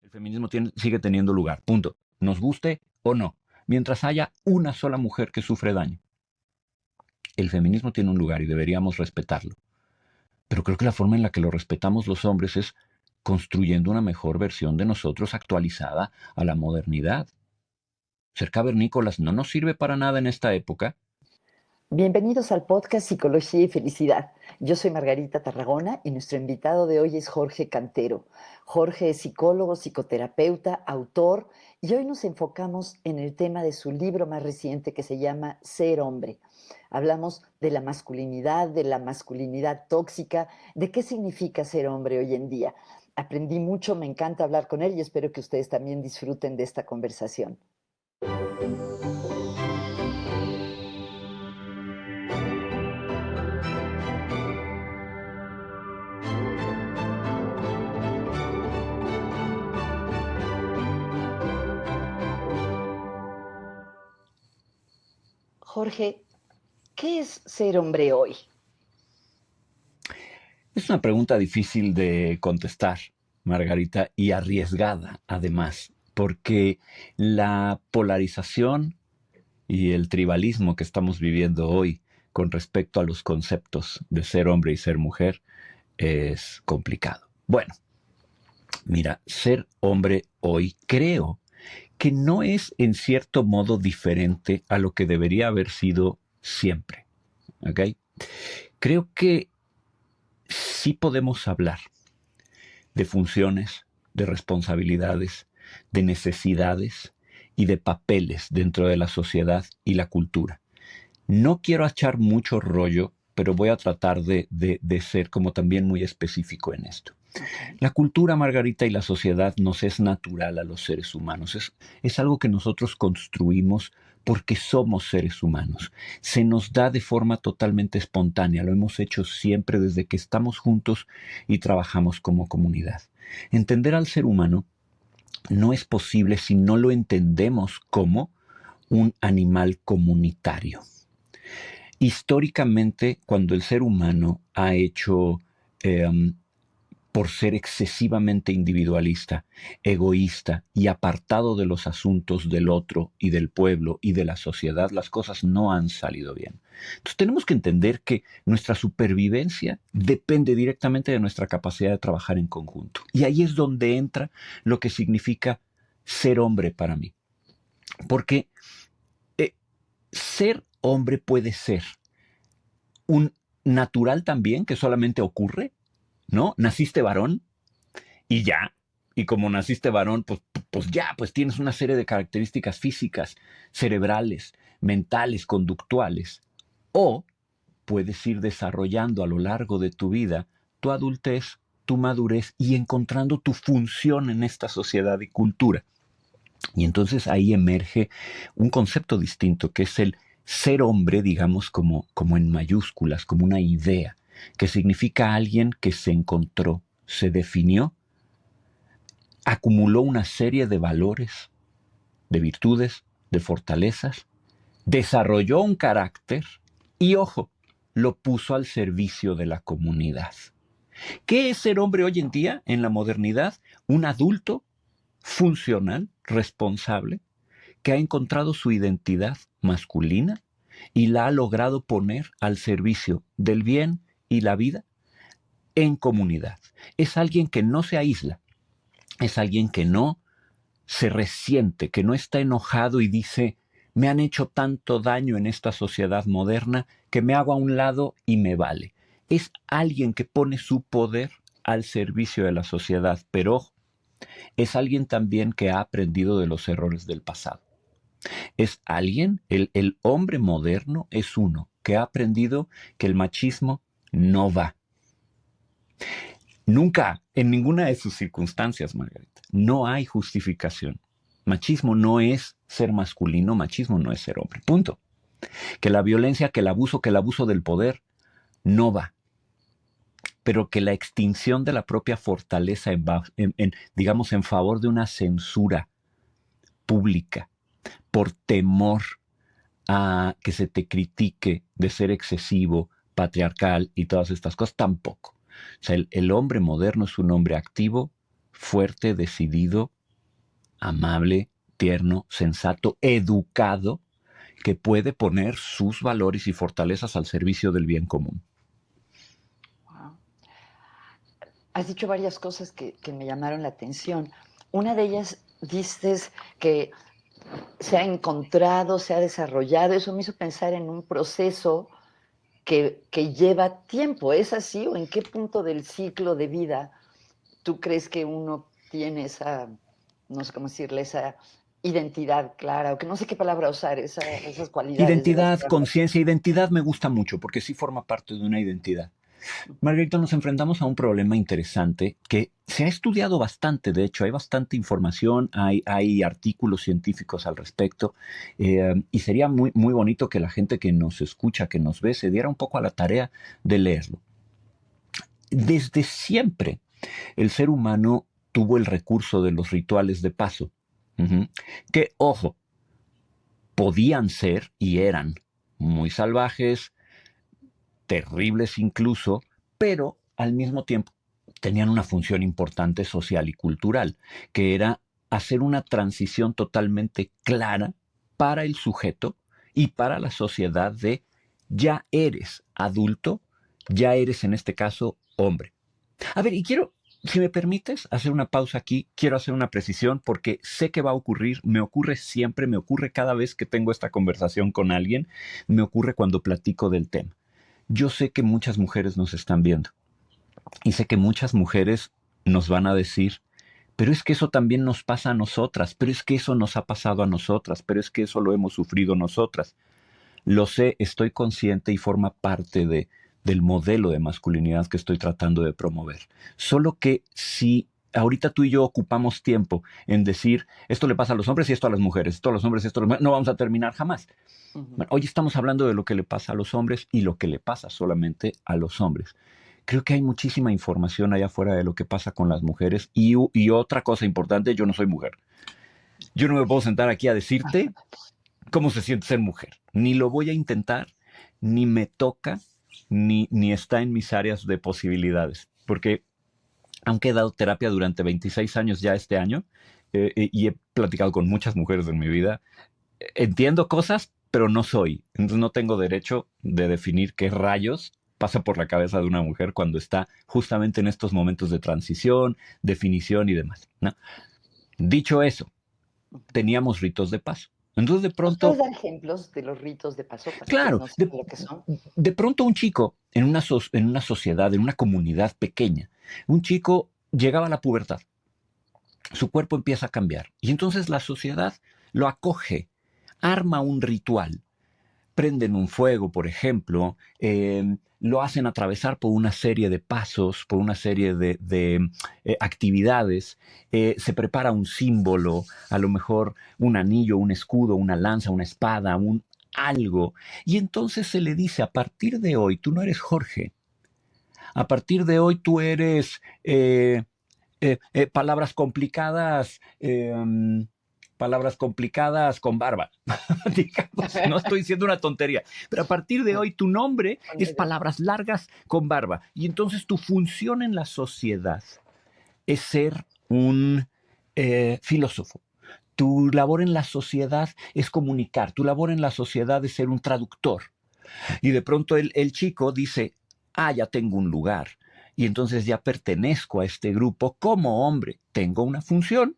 El feminismo sigue teniendo lugar, punto. Nos guste o no. Mientras haya una sola mujer que sufre daño, el feminismo tiene un lugar y deberíamos respetarlo. Pero creo que la forma en la que lo respetamos los hombres es construyendo una mejor versión de nosotros actualizada a la modernidad. Ser cavernícolas no nos sirve para nada en esta época. Bienvenidos al podcast Psicología y Felicidad. Yo soy Margarita Tarragona y nuestro invitado de hoy es Jorge Cantero. Jorge es psicólogo, psicoterapeuta, autor y hoy nos enfocamos en el tema de su libro más reciente que se llama Ser hombre. Hablamos de la masculinidad tóxica, de qué significa ser hombre hoy en día. Aprendí mucho, me encanta hablar con él y espero que ustedes también disfruten de esta conversación. Jorge, ¿qué es ser hombre hoy? Es una pregunta difícil de contestar, Margarita, y arriesgada además, porque la polarización y el tribalismo que estamos viviendo hoy con respecto a los conceptos de ser hombre y ser mujer es complicado. Bueno, mira, ser hombre hoy creo que no es en cierto modo diferente a lo que debería haber sido siempre. ¿Ok? Creo que sí podemos hablar de funciones, de responsabilidades, de necesidades y de papeles dentro de la sociedad y la cultura. No quiero echar mucho rollo, pero voy a tratar de ser como también muy específico en esto. La cultura, Margarita, y la sociedad nos es natural a los seres humanos. Es algo que nosotros construimos porque somos seres humanos. Se nos da de forma totalmente espontánea. Lo hemos hecho siempre desde que estamos juntos y trabajamos como comunidad. Entender al ser humano no es posible si no lo entendemos como un animal comunitario. Históricamente, cuando el ser humano ha hecho por ser excesivamente individualista, egoísta y apartado de los asuntos del otro y del pueblo y de la sociedad, las cosas no han salido bien. Entonces tenemos que entender que nuestra supervivencia depende directamente de nuestra capacidad de trabajar en conjunto. Y ahí es donde entra lo que significa ser hombre para mí. Porque ser hombre puede ser un natural también que solamente ocurre, ¿no? Naciste varón y ya. Y como naciste varón, pues tienes una serie de características físicas, cerebrales, mentales, conductuales. O puedes ir desarrollando a lo largo de tu vida tu adultez, tu madurez y encontrando tu función en esta sociedad y cultura. Y entonces ahí emerge un concepto distinto, que es el ser hombre, digamos, como en mayúsculas, como una idea, que significa alguien que se encontró, se definió, acumuló una serie de valores, de virtudes, de fortalezas, desarrolló un carácter y, ojo, lo puso al servicio de la comunidad. ¿Qué es ser hombre hoy en día, en la modernidad? Un adulto funcional, responsable, que ha encontrado su identidad masculina y la ha logrado poner al servicio del bien y la vida en comunidad. Es alguien que no se aísla, es alguien que no se resiente, que no está enojado y dice, me han hecho tanto daño en esta sociedad moderna que me hago a un lado y me vale. Es alguien que pone su poder al servicio de la sociedad, pero ojo, es alguien también que ha aprendido de los errores del pasado. Es alguien, el hombre moderno es uno que ha aprendido que el machismo no va. Nunca, en ninguna de sus circunstancias, Margarita, no hay justificación. Machismo no es ser masculino, machismo no es ser hombre, punto. Que la violencia, que el abuso del poder no va. Pero que la extinción de la propia fortaleza digamos, en favor de una censura pública, por temor a que se te critique de ser excesivo, patriarcal y todas estas cosas, tampoco. O sea, el hombre moderno es un hombre activo, fuerte, decidido amable, tierno, sensato, educado, que puede poner sus valores y fortalezas al servicio del bien común. Wow. Has dicho varias cosas que me llamaron la atención. Una de ellas dices que se ha encontrado, se ha desarrollado. Eso me hizo pensar en un proceso que lleva tiempo. ¿Es así? ¿O en qué punto del ciclo de vida tú crees que uno tiene esa, no sé cómo decirle, esa identidad clara, o que no sé qué palabra usar, esas cualidades de las Identidad, que hablas? conciencia, identidad me gusta mucho porque sí forma parte de una identidad. Margarita, nos enfrentamos a un problema interesante que se ha estudiado bastante, de hecho, hay bastante información, hay artículos científicos al respecto, y sería muy, muy bonito que la gente que nos escucha, que nos ve, se diera un poco a la tarea de leerlo. Desde siempre, el ser humano tuvo el recurso de los rituales de paso, ujú, que, ojo, podían ser y eran muy salvajes, terribles incluso, pero al mismo tiempo tenían una función importante social y cultural, que era hacer una transición totalmente clara para el sujeto y para la sociedad de ya eres adulto, ya eres en este caso hombre. A ver, y quiero, si me permites, hacer una pausa aquí, quiero hacer una precisión porque sé que va a ocurrir, me ocurre siempre, me ocurre cada vez que tengo esta conversación con alguien, me ocurre cuando platico del tema. Yo sé que muchas mujeres nos están viendo y sé que muchas mujeres nos van a decir, pero es que eso también nos pasa a nosotras, pero es que eso nos ha pasado a nosotras, pero es que eso lo hemos sufrido nosotras. Lo sé, estoy consciente y forma parte del modelo de masculinidad que estoy tratando de promover. Solo que si ahorita tú y yo ocupamos tiempo en decir esto le pasa a los hombres y esto a las mujeres, esto a los hombres y esto a las mujeres, no vamos a terminar jamás. Ujú. Bueno, hoy estamos hablando de lo que le pasa a los hombres y lo que le pasa solamente a los hombres. Creo que hay muchísima información allá afuera de lo que pasa con las mujeres y otra cosa importante, yo no soy mujer. Yo no me puedo sentar aquí a decirte cómo se siente ser mujer. Ni lo voy a intentar, ni me toca, ni está en mis áreas de posibilidades. Porque aunque he dado terapia durante 26 años ya este año y he platicado con muchas mujeres en mi vida, entiendo cosas, pero no soy. Entonces no tengo derecho de definir qué rayos pasa por la cabeza de una mujer cuando está justamente en estos momentos de transición, definición y demás, ¿no? Dicho eso, teníamos ritos de paso. Entonces de ¿Nos puedes pronto, dar ejemplos de los ritos de paso para quien claro, no sepa lo que son? de pronto un chico en una sociedad, en una comunidad pequeña, un chico llegaba a la pubertad, su cuerpo empieza a cambiar y entonces la sociedad lo acoge, arma un ritual, prenden un fuego, por ejemplo, lo hacen atravesar por una serie de pasos, por una serie de actividades, se prepara un símbolo, a lo mejor un anillo, un escudo, una lanza, una espada, un algo, y entonces se le dice, a partir de hoy, tú no eres Jorge, a partir de hoy tú eres palabras complicadas, palabras complicadas con barba. Digamos, no estoy diciendo una tontería, pero a partir de hoy tu nombre es palabras largas con barba. Y entonces tu función en la sociedad es ser un filósofo. Tu labor en la sociedad es comunicar, tu labor en la sociedad es ser un traductor. Y de pronto el chico dice, ah, ya tengo un lugar. Y entonces ya pertenezco a este grupo como hombre. Tengo una función,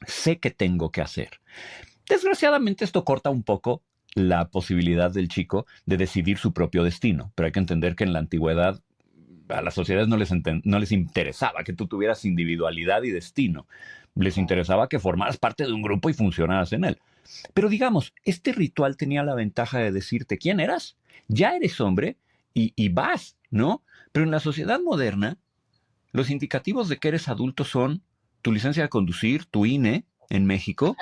sé que tengo que hacer. Desgraciadamente esto corta un poco la posibilidad del chico de decidir su propio destino, pero hay que entender que en la antigüedad a las sociedades no les interesaba que tú tuvieras individualidad y destino, les interesaba que formaras parte de un grupo y funcionaras en él. Pero digamos, este ritual tenía la ventaja de decirte quién eras, ya eres hombre y vas, ¿no? Pero en la sociedad moderna, los indicativos de que eres adulto son tu licencia de conducir, tu INE en México,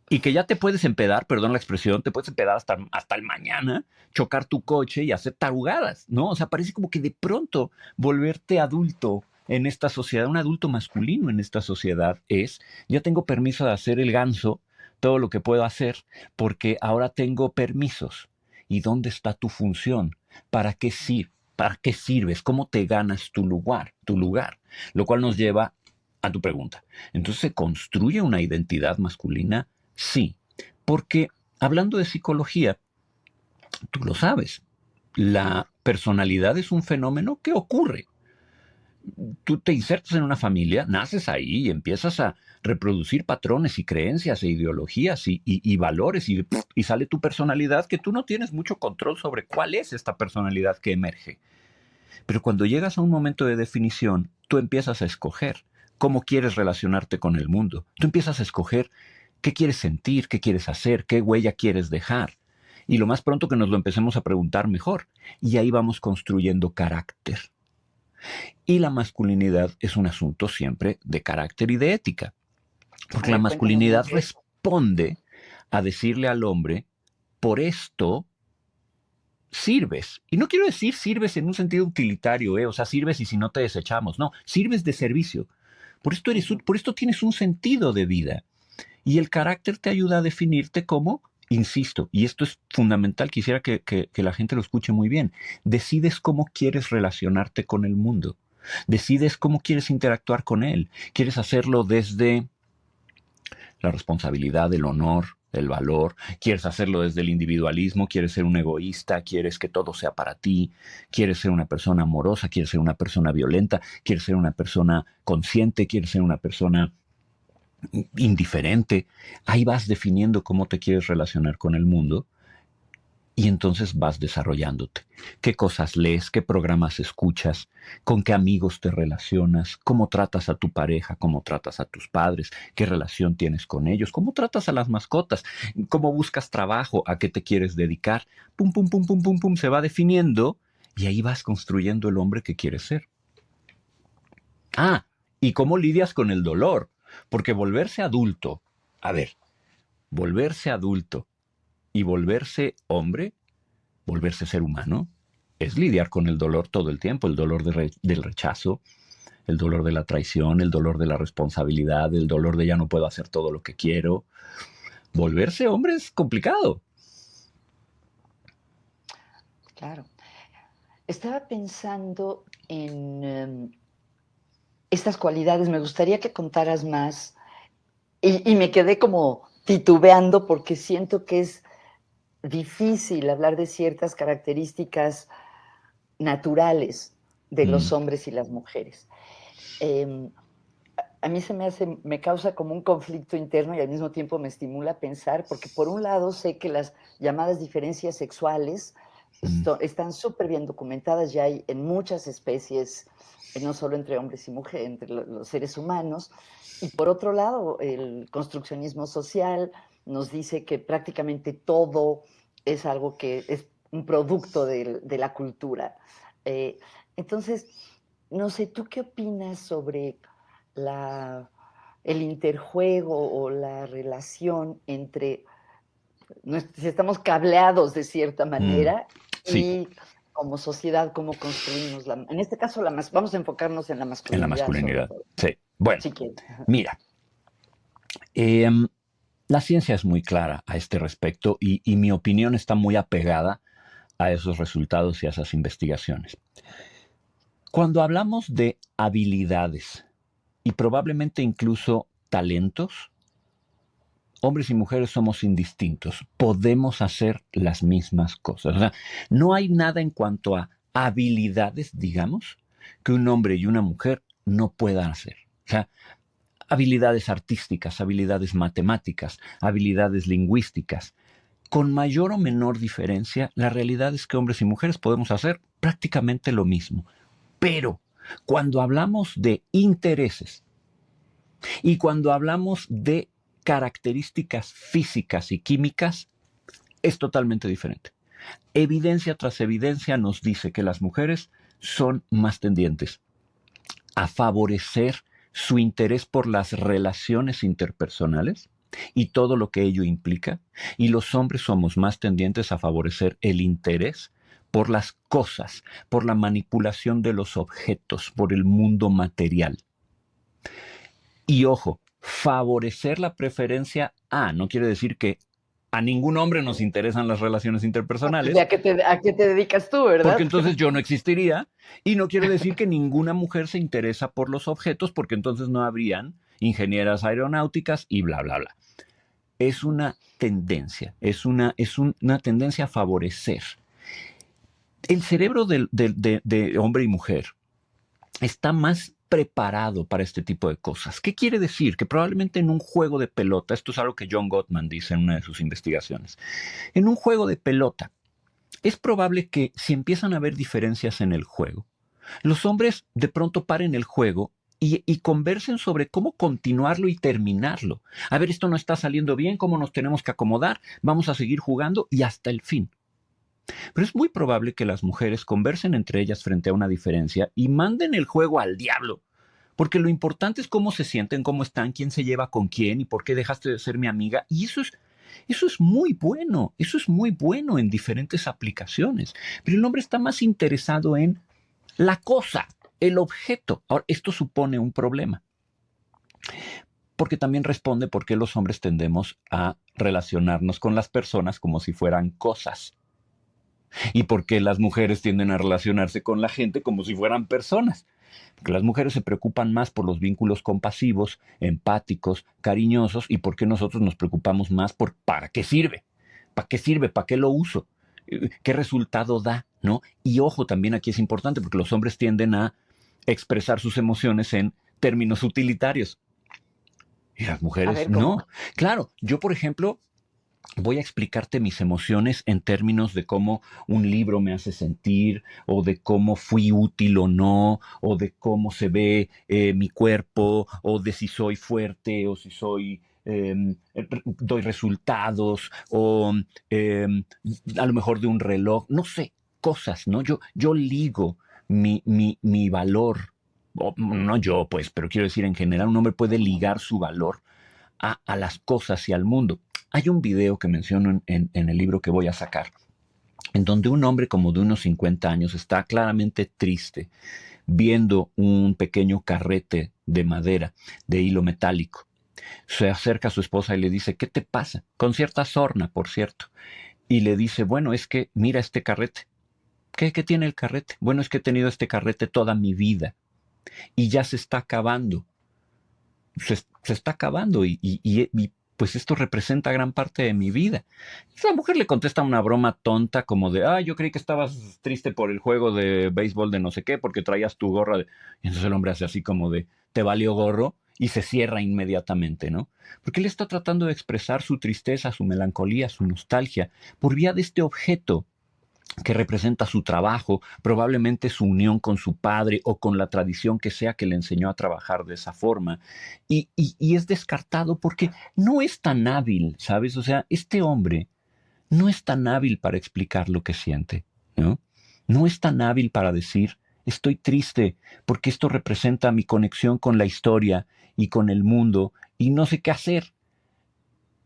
y que ya te puedes empedar, perdón la expresión, te puedes empedar hasta el mañana, chocar tu coche y hacer tarugadas, ¿no? O sea, parece como que de pronto volverte adulto en esta sociedad, un adulto masculino en esta sociedad es, ya tengo permiso de hacer el ganso, todo lo que puedo hacer, porque ahora tengo permisos. ¿Y dónde está tu función? ¿Para qué sirve? ¿Para qué sirves? ¿Cómo te ganas tu lugar? Tu lugar. Lo cual nos lleva a tu pregunta. Entonces, ¿se construye una identidad masculina? Sí, porque hablando de psicología, tú lo sabes, la personalidad es un fenómeno que ocurre. Tú te insertas en una familia, naces ahí y empiezas a reproducir patrones y creencias e ideologías y valores y sale tu personalidad que tú no tienes mucho control sobre cuál es esta personalidad que emerge. Pero cuando llegas a un momento de definición, tú empiezas a escoger cómo quieres relacionarte con el mundo. Tú empiezas a escoger qué quieres sentir, qué quieres hacer, qué huella quieres dejar. Y lo más pronto que nos lo empecemos a preguntar, mejor. Y ahí vamos construyendo carácter. Y la masculinidad es un asunto siempre de carácter y de ética. A Porque la ver, cuéntanos masculinidad más de eso. responde a decirle al hombre, por esto sirves. Y no quiero decir sirves en un sentido utilitario, o sea, sirves y si no te desechamos. No, sirves de servicio. Ujú. Por esto tienes un sentido de vida. Y el carácter te ayuda a definirte como, insisto, y esto es fundamental, quisiera que la gente lo escuche muy bien, decides cómo quieres relacionarte con el mundo. Decides cómo quieres interactuar con él. Quieres hacerlo desde la responsabilidad, el honor, el valor. Quieres hacerlo desde el individualismo, quieres ser un egoísta, quieres que todo sea para ti, quieres ser una persona amorosa, quieres ser una persona violenta, quieres ser una persona consciente, quieres ser una persona indiferente. Ahí vas definiendo cómo te quieres relacionar con el mundo y entonces vas desarrollándote. ¿Qué cosas lees? ¿Qué programas escuchas? ¿Con qué amigos te relacionas? ¿Cómo tratas a tu pareja? ¿Cómo tratas a tus padres? ¿Qué relación tienes con ellos? ¿Cómo tratas a las mascotas? ¿Cómo buscas trabajo? ¿A qué te quieres dedicar? Pum, pum, pum, pum, pum, pum, se va definiendo y ahí vas construyendo el hombre que quieres ser. Ah, ¿y cómo lidias con el dolor? Porque volverse adulto, a ver, volverse adulto y volverse hombre, volverse ser humano, es lidiar con el dolor todo el tiempo, el dolor del rechazo, el dolor de la traición, el dolor de la responsabilidad, el dolor de ya no puedo hacer todo lo que quiero. Volverse hombre es complicado. Claro. Estaba pensando en estas cualidades. Me gustaría que contaras más. Y me quedé como titubeando porque siento que es difícil hablar de ciertas características naturales de los Mm, hombres y las mujeres. Eh, a mí se me hace, me causa como un conflicto interno y al mismo tiempo me estimula a pensar, porque por un lado sé que las llamadas diferencias sexuales mm, están súper bien documentadas, ya hay en muchas especies, no solo entre hombres y mujeres, entre los seres humanos, y por otro lado, el construccionismo social nos dice que prácticamente todo es algo que es un producto de la cultura. Eh, entonces, no sé, ¿tú qué opinas sobre la, el interjuego o la relación entre, si estamos cableados de cierta mm. manera Sí, y como sociedad, cómo construimos en este caso, vamos a enfocarnos en la en la masculinidad sobre masculinidad. todo, Sí. Bueno, si quieres. mira, em, la ciencia es muy clara a este respecto y mi opinión está muy apegada a esos resultados y a esas investigaciones. Cuando hablamos de habilidades y probablemente incluso talentos, hombres y mujeres somos indistintos. Podemos hacer las mismas cosas. O sea, no hay nada en cuanto a habilidades, digamos, que un hombre y una mujer no puedan hacer. O sea, habilidades artísticas, habilidades matemáticas, habilidades lingüísticas. Con mayor o menor diferencia, la realidad es que hombres y mujeres podemos hacer prácticamente lo mismo. Pero cuando hablamos de intereses y cuando hablamos de características físicas y químicas, es totalmente diferente. Evidencia tras evidencia nos dice que las mujeres son más tendientes a favorecer su interés por las relaciones interpersonales y todo lo que ello implica, y los hombres somos más tendientes a favorecer el interés por las cosas, por la manipulación de los objetos, por el mundo material. Y ojo, favorecer la preferencia A no quiere decir que A ningún hombre nos interesan las relaciones interpersonales, ¿A qué te dedicas tú, porque verdad? entonces yo no existiría, y no quiere decir que ninguna mujer se interesa por los objetos, porque entonces no habrían ingenieras aeronáuticas y bla, bla, bla. Es una tendencia, una tendencia a favorecer. El cerebro de hombre y mujer está más preparado para este tipo de cosas. ¿Qué quiere decir? Que probablemente en un juego de pelota, esto es algo que John Gottman dice en una de sus investigaciones, en un juego de pelota, es probable que si empiezan a haber diferencias en el juego, los hombres de pronto paren el juego y conversen sobre cómo continuarlo y terminarlo. A ver, esto no está saliendo bien, cómo nos tenemos que acomodar, vamos a seguir jugando y hasta el fin. Pero es muy probable que las mujeres conversen entre ellas frente a una diferencia y manden el juego al diablo. Porque lo importante es cómo se sienten, cómo están, quién se lleva con quién y por qué dejaste de ser mi amiga. Y eso es muy bueno, eso es muy bueno en diferentes aplicaciones. Pero el hombre está más interesado en la cosa, el objeto. Ahora, esto supone un problema. Porque también responde por qué los hombres tendemos a relacionarnos con las personas como si fueran cosas. Y por qué las mujeres tienden a relacionarse con la gente como si fueran personas. Porque las mujeres se preocupan más por los vínculos compasivos, empáticos, cariñosos, y por qué nosotros nos preocupamos más por ¿para qué sirve? ¿Para qué sirve? ¿Para qué lo uso? ¿Qué resultado da? ¿No? Y ojo, también aquí es importante porque los hombres tienden a expresar sus emociones en términos utilitarios. Y las A mujeres ver, ¿cómo? no. Claro, yo por ejemplo voy a explicarte mis emociones en términos de cómo un libro me hace sentir, o de cómo fui útil o no, o de cómo se ve mi cuerpo, o de si soy fuerte, o si soy doy resultados, o eh, a lo mejor de un reloj, no sé, cosas, ¿no? Yo ligo mi valor, no yo, pues, pero quiero decir, en general, un hombre puede ligar su valor a las cosas y al mundo. Hay un video que menciono en el libro que voy a sacar, en donde un hombre como de unos 50 años está claramente triste viendo un pequeño carrete de madera, de hilo metálico. Se acerca a su esposa y le dice, ¿qué te pasa? Con cierta sorna, por cierto. Y le dice, bueno, es que mira este carrete. ¿Qué tiene el carrete? Bueno, es que he tenido este carrete toda mi vida y ya se está acabando. Se está acabando y pues esto representa gran parte de mi vida. La mujer le contesta una broma tonta como de, yo creí que estabas triste por el juego de béisbol de no sé qué, porque traías tu gorra de... Y entonces el hombre hace así como de, te valió gorro, y se cierra inmediatamente, ¿no? Porque él está tratando de expresar su tristeza, su melancolía, su nostalgia, por vía de este objeto que representa su trabajo, probablemente su unión con su padre o con la tradición que sea que le enseñó a trabajar de esa forma. Y es descartado porque no es tan hábil, ¿sabes? O sea, este hombre no es tan hábil para explicar lo que siente, ¿no? No es tan hábil para decir, estoy triste porque esto representa mi conexión con la historia y con el mundo y no sé qué hacer.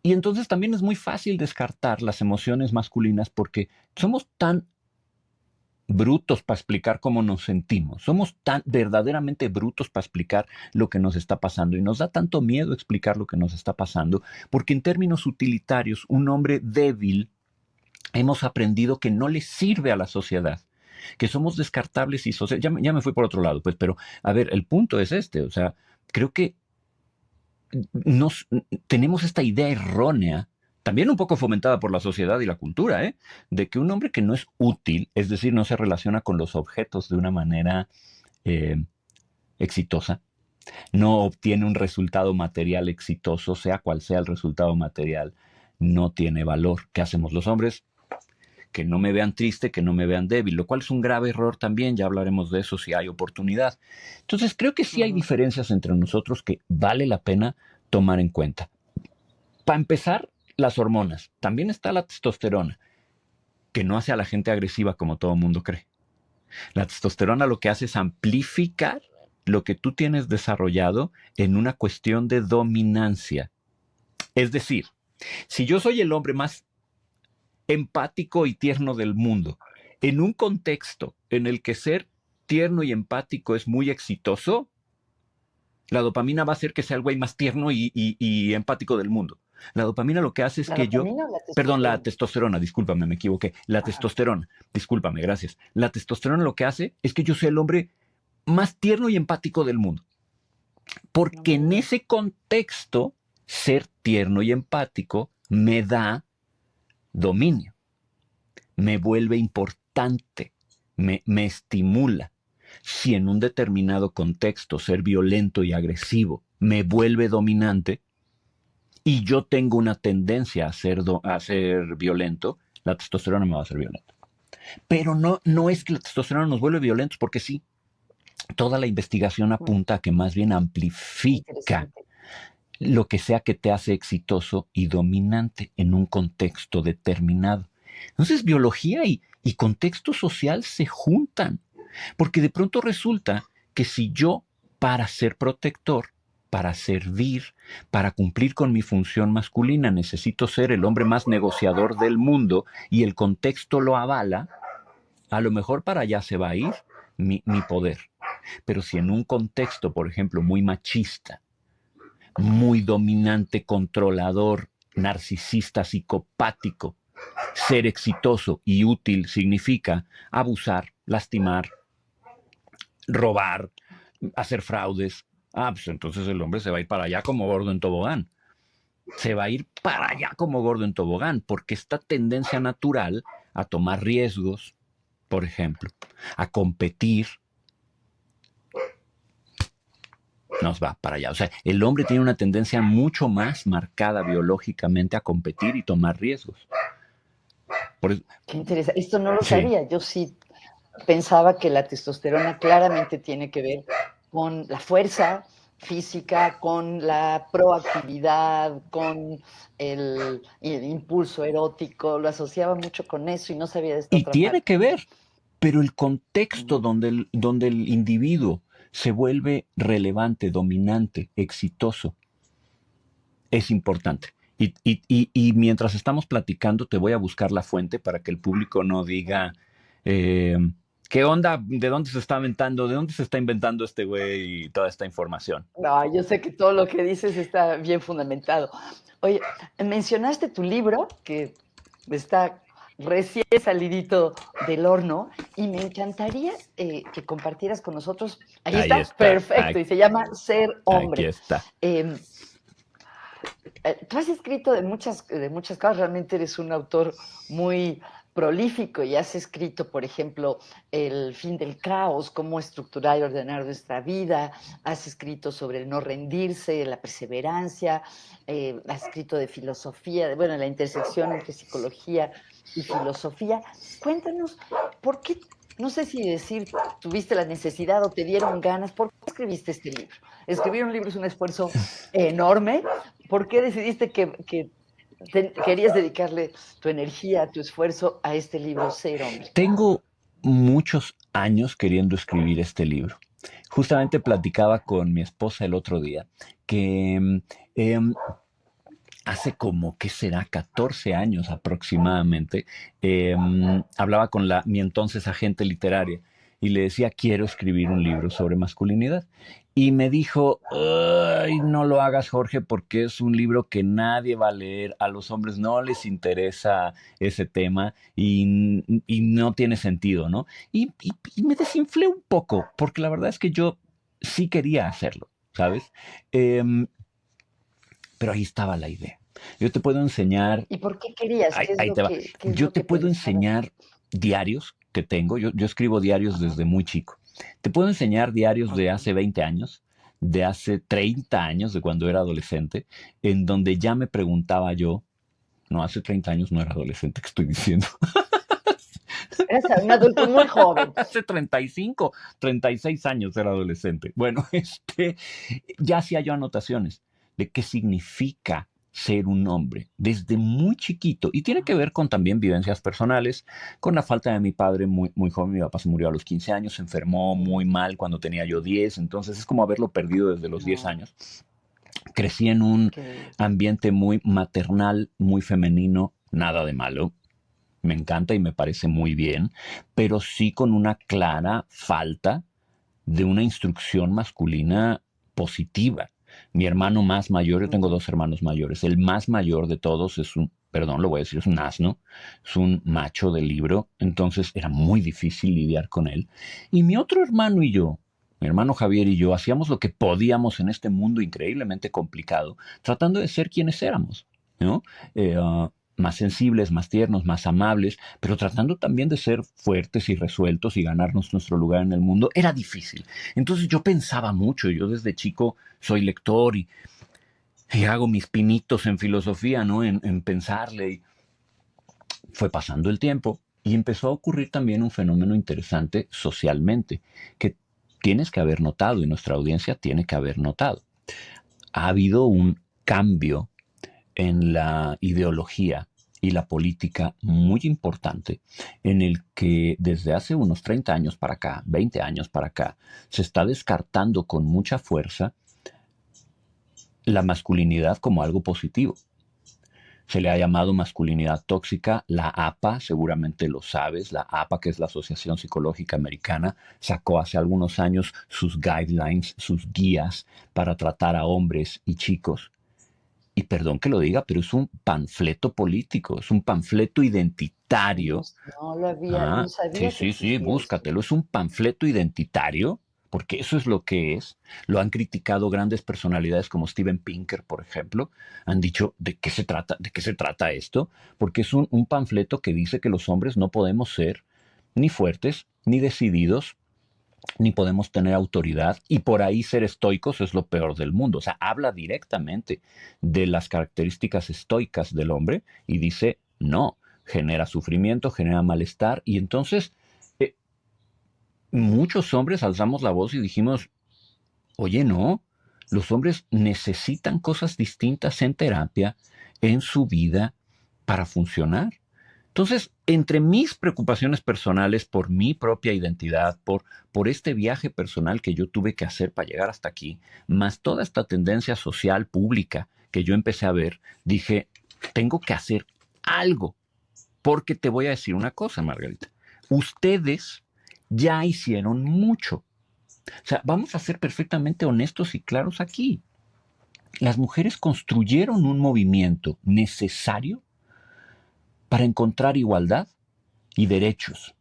Y entonces también es muy fácil descartar las emociones masculinas porque somos tan brutos para explicar cómo nos sentimos. Somos tan verdaderamente brutos para explicar lo que nos está pasando y nos da tanto miedo explicar lo que nos está pasando porque en términos utilitarios un hombre débil hemos aprendido que no le sirve a la sociedad, que somos descartables y sociales. Ya me fui por otro lado, pues, pero a ver, el punto es este, o sea, creo que nos, tenemos esta idea errónea, también un poco fomentada por la sociedad y la cultura, de que un hombre que no es útil, es decir, no se relaciona con los objetos de una manera eh, exitosa, no obtiene un resultado material exitoso, sea cual sea el resultado material, no tiene valor. ¿Qué hacemos los hombres? Que no me vean triste, que no me vean débil, lo cual es un grave error también, ya hablaremos de eso si hay oportunidad. Entonces creo que sí hay Ujú. diferencias entre nosotros que vale la pena tomar en cuenta. Para empezar, las hormonas. También está la testosterona, que no hace a la gente agresiva como todo el mundo cree. La testosterona lo que hace es amplificar lo que tú tienes desarrollado en una cuestión de dominancia. Es decir, si yo soy el hombre más empático y tierno del mundo, en un contexto en el que ser tierno y empático es muy exitoso, la dopamina va a hacer que sea el güey más tierno y empático del mundo. La dopamina lo que hace es ¿La que yo, dopamina o la perdón, la testosterona? testosterona, discúlpame, me equivoqué, la Ajá. testosterona, discúlpame, gracias. La testosterona lo que hace es que yo sea el hombre más tierno y empático del mundo, No porque me en digas. ese contexto, ser tierno y empático me da dominio, me vuelve importante, me estimula. Si en un determinado contexto ser violento y agresivo me vuelve dominante y yo tengo una tendencia a ser violento, la testosterona me va a hacer violento. Pero no es que la testosterona nos vuelve violentos, porque sí, toda la investigación Mm, apunta a que más bien amplifica interesante. lo que sea que te hace exitoso y dominante en un contexto determinado. Entonces, biología y contexto social se juntan, porque de pronto resulta que si yo, para ser protector, para servir, para cumplir con mi función masculina, necesito ser el hombre más negociador del mundo y el contexto lo avala, a lo mejor para allá se va a ir mi poder. Pero si en un contexto, por ejemplo, muy machista, muy dominante, controlador, narcisista, psicopático, ser exitoso y útil significa abusar, lastimar, robar, hacer fraudes. Pues entonces el hombre se va a ir para allá como gordo en tobogán. Se va a ir para Wow. allá como gordo en tobogán, porque esta tendencia natural a tomar riesgos, por ejemplo, a competir, nos va para allá. O sea, el hombre tiene una tendencia mucho más marcada biológicamente a competir y tomar riesgos. Por eso, Qué interesante. Esto no lo sí. sabía. Yo sí pensaba que la testosterona claramente tiene que ver con la fuerza física, con la proactividad, con el impulso erótico. Lo asociaba mucho con eso y no sabía de esta Y otra tiene parte. que ver, pero el contexto Ujú. donde el individuo se vuelve relevante, dominante, exitoso, es importante. Y mientras estamos platicando, te voy a buscar la fuente para que el público no diga, eh, ¿qué onda? ¿De dónde se está inventando? ¿De dónde se está inventando este güey y toda esta información? No, yo sé que todo lo que dices está bien fundamentado. Oye, mencionaste tu libro, que está recién salidito del horno, y me encantaría que compartieras con nosotros. Ahí Ahí está, está, perfecto, y se llama Ser aquí Hombre. está. Eh, Tú has escrito de muchas cosas, realmente eres un autor muy prolífico y has escrito, por ejemplo, El fin del caos, cómo estructurar y ordenar nuestra vida, has escrito sobre el no rendirse, la perseverancia, has escrito de filosofía, bueno, la intersección entre psicología y filosofía. Cuéntanos, ¿por qué, no sé si decir, tuviste la necesidad o te dieron ganas, por qué escribiste este libro? Escribir un libro es un esfuerzo enorme. ¿Por qué decidiste que querías dedicarle tu energía, tu esfuerzo a este libro, Ser Hombre? Tengo muchos años queriendo escribir este libro. Justamente platicaba con mi esposa el otro día que em, hace como, ¿qué será? 14 años aproximadamente, hablaba con mi entonces agente literaria y le decía, quiero escribir un libro sobre masculinidad. Y me dijo, ay, no lo hagas, Jorge, porque es un libro que nadie va a leer, a los hombres no les interesa ese tema y no tiene sentido, ¿no? Y me desinflé un poco, porque la verdad es que yo sí quería hacerlo, ¿sabes? Em, pero ahí estaba la idea. Yo te puedo enseñar, ¿Y por qué querías? ahí te va, Qué es yo lo te que te puedo gustaba enseñar tanto? diarios que tengo, yo escribo diarios Ajá, desde muy chico. Te puedo enseñar diarios de ok. hace 20 años, de hace 30 años, de cuando era adolescente, en donde ya me preguntaba yo, no, hace 30 años no era adolescente, ¿qué estoy diciendo? Eres un adulto muy joven. Hace 35, 36 años era adolescente. Bueno, ya hacía yo anotaciones de qué significa ser un hombre desde muy chiquito y tiene que ver con también vivencias personales, con la falta de mi padre muy, muy joven. Mi papá se murió a los 15 años, se enfermó muy Mm, mal cuando tenía yo 10, entonces es como haberlo perdido desde los 10 no, años. Crecí en un qué duro. ambiente muy maternal, muy femenino, nada de malo, me encanta y me parece muy bien, pero sí con una clara falta de una instrucción masculina positiva. Mi hermano más mayor, yo tengo Ujú. 2 hermanos mayores, el más mayor de todos es un, perdón, lo voy a decir, es un asno, es un macho del libro, entonces era muy difícil lidiar con él. Y mi otro hermano y yo, mi hermano Javier y yo, hacíamos lo que podíamos en este mundo increíblemente complicado, tratando de ser quienes éramos, ¿no? Más sensibles, más tiernos, más amables, pero tratando también de ser fuertes y resueltos y ganarnos nuestro lugar en el mundo. Era difícil. Entonces yo pensaba mucho, yo desde chico soy lector y hago mis pinitos en filosofía, ¿no? En pensarle. Y fue pasando el tiempo y empezó a ocurrir también un fenómeno interesante socialmente, que tienes que haber notado y nuestra audiencia tiene que haber notado. Ha habido un cambio en la ideología y la política muy importante, en el que desde hace unos 30 años para acá, 20 años para acá, se está descartando con mucha fuerza la masculinidad como algo positivo. Se le ha llamado masculinidad tóxica. La APA, seguramente lo sabes, la APA, que es la Asociación Psicológica Americana, sacó hace algunos años sus guidelines, sus guías para tratar a hombres y chicos. Y perdón que lo diga, pero es un panfleto político, es un panfleto identitario. No Ah, sí, sabía que sí, sí, existía esto. búscatelo. Es un panfleto identitario, porque eso es lo que es. Lo han criticado grandes personalidades como Steven Pinker, por ejemplo. Han dicho, ¿de qué se trata esto? Porque es un panfleto que dice que los hombres no podemos ser ni fuertes, ni decididos, ni podemos tener autoridad, y por ahí ser estoicos es lo peor del mundo. O sea, habla directamente de las características estoicas del hombre y dice, no, genera sufrimiento, genera malestar, y entonces eh, muchos hombres alzamos la voz y dijimos, oye, no, los hombres necesitan cosas distintas en terapia, en su vida, para funcionar. Entonces, entre mis preocupaciones personales por mi propia identidad, por este viaje personal que yo tuve que hacer para llegar hasta aquí, más toda esta tendencia social pública que yo empecé a ver, dije, tengo que hacer algo, porque te voy a decir una cosa, Margarita. Ustedes ya hicieron mucho. O sea, vamos a ser perfectamente honestos y claros aquí. Las mujeres construyeron un movimiento necesario para encontrar igualdad y derechos.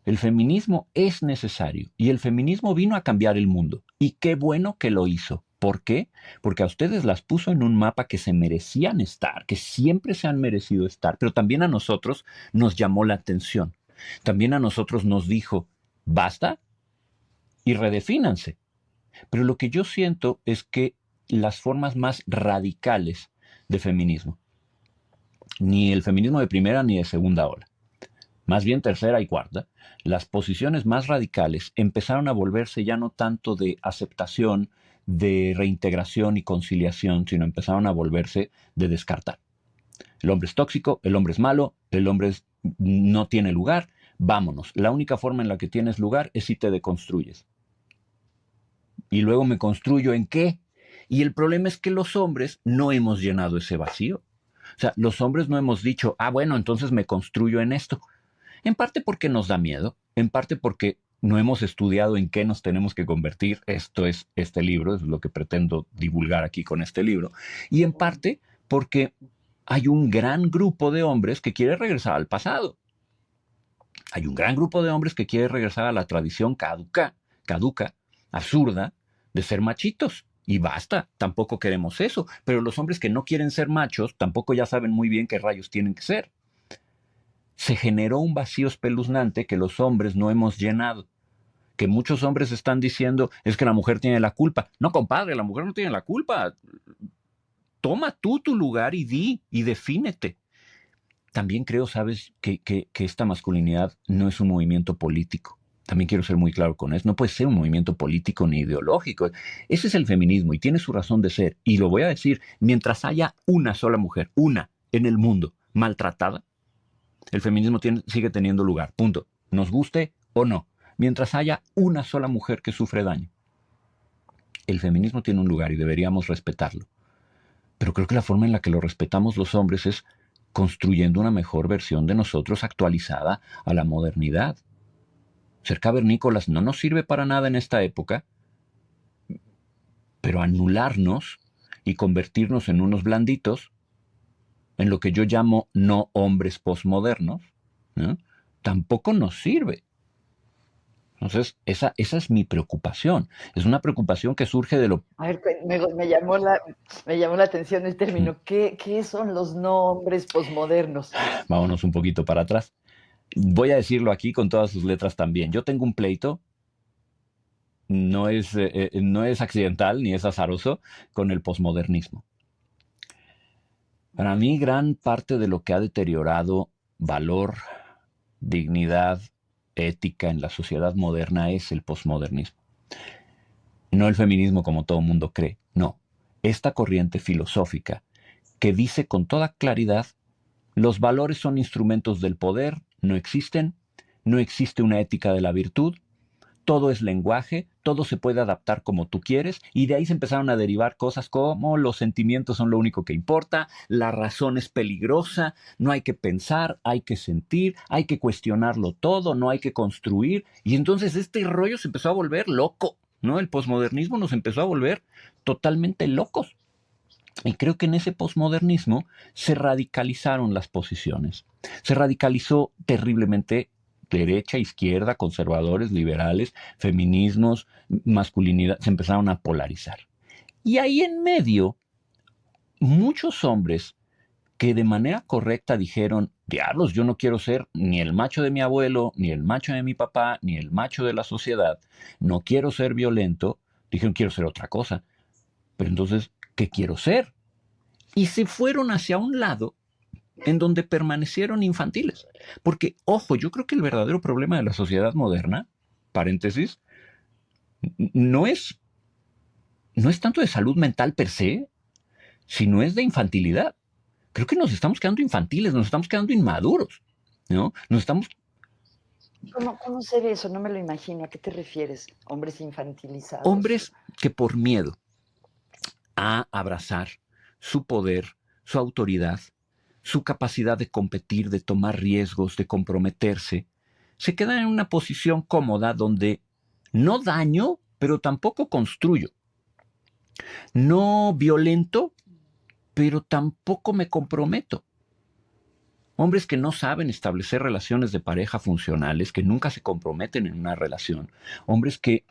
El feminismo es necesario y el feminismo vino a cambiar el mundo. Y qué bueno que lo hizo. ¿Por qué? Porque a ustedes las puso en un mapa que se merecían estar, que siempre se han merecido estar, pero también a nosotros nos llamó la atención. También a nosotros nos dijo, basta y redefínanse. Pero lo que yo siento es que las formas más radicales de feminismo, ni el feminismo de primera ni de segunda ola, más bien tercera y cuarta, las posiciones más radicales empezaron a volverse ya no tanto de aceptación, de reintegración y conciliación, sino empezaron a volverse de descartar. El hombre es tóxico, el hombre es malo, el hombre no tiene lugar, vámonos. La única forma en la que tienes lugar es si te deconstruyes. Y luego me construyo en qué. Y el problema es que los hombres no hemos llenado ese vacío. O sea, los hombres no hemos dicho, ah, bueno, entonces me construyo en esto. En parte porque nos da miedo, en parte porque no hemos estudiado en qué nos tenemos que convertir. Esto es este libro, es lo que pretendo divulgar aquí con este libro. Y en parte porque hay un gran grupo de hombres que quiere regresar al pasado. Hay un gran grupo de hombres que quiere regresar a la tradición caduca, absurda, de ser machitos. Y basta, tampoco queremos eso. Pero los hombres que no quieren ser machos tampoco ya saben muy bien qué rayos tienen que ser. Se generó un vacío espeluznante que los hombres no hemos llenado. Que muchos hombres están diciendo, es que la mujer tiene la culpa. No, compadre, la mujer no tiene la culpa. Toma tú tu lugar y di y defínete. También creo, sabes, que esta masculinidad no es un movimiento político. También quiero ser muy claro con eso. No puede ser un movimiento político ni ideológico. Ese es el feminismo y tiene su razón de ser. Y lo voy a decir, mientras haya una sola mujer, una en el mundo maltratada, el feminismo sigue teniendo lugar, punto. Nos guste o no. Mientras haya una sola mujer que sufre daño, el feminismo tiene un lugar y deberíamos respetarlo. Pero creo que la forma en la que lo respetamos los hombres es construyendo una mejor versión de nosotros actualizada a la modernidad. Ser cavernícolas no nos sirve para nada en esta época. pero anularnos y convertirnos en unos blanditos, en lo que yo llamo no hombres posmodernos, ¿no? Tampoco nos sirve. Entonces, esa es mi preocupación. Es una preocupación que surge de lo... A ver, me llamó la atención el término. ¿Qué son los nombres posmodernos? Vámonos un poquito para atrás. Voy a decirlo aquí con todas sus letras también. Yo tengo un pleito, no es accidental ni es azaroso, con el posmodernismo. Para mí, gran parte de lo que ha deteriorado valor, dignidad, ética en la sociedad moderna es el posmodernismo. No el feminismo como todo mundo cree, no. Esta corriente filosófica que dice con toda claridad: los valores son instrumentos del poder, no existen, no existe una ética de la virtud, todo es lenguaje, todo se puede adaptar como tú quieres, y de ahí se empezaron a derivar cosas como los sentimientos son lo único que importa, la razón es peligrosa, no hay que pensar, hay que sentir, hay que cuestionarlo todo, no hay que construir, y entonces este rollo se empezó a volver loco, ¿no? El posmodernismo nos empezó a volver totalmente locos. Y creo que en ese posmodernismo se radicalizaron las posiciones. Se radicalizó terriblemente derecha, izquierda, conservadores, liberales, feminismos, masculinidad, se empezaron a polarizar. Y ahí en medio, muchos hombres que de manera correcta dijeron: diablos, yo no quiero ser ni el macho de mi abuelo, ni el macho de mi papá, ni el macho de la sociedad, no quiero ser violento, dijeron: quiero ser otra cosa. Pero entonces, ¿qué quiero ser? Y se fueron hacia un lado en donde permanecieron infantiles. Porque, ojo, yo creo que el verdadero problema de la sociedad moderna, paréntesis, no es, no es tanto de salud mental per se, sino es de infantilidad. Creo que nos estamos quedando infantiles, nos estamos quedando inmaduros, ¿no? Nos estamos... ¿Cómo se ve eso? No me lo imagino. ¿A qué te refieres? ¿Hombres infantilizados? Hombres que por miedo a abrazar su poder, su autoridad, su capacidad de competir, de tomar riesgos, de comprometerse, se quedan en una posición cómoda donde no daño, pero tampoco construyo. No violento, pero tampoco me comprometo. Hombres que no saben establecer relaciones de pareja funcionales, que nunca se comprometen en una relación. Hombres que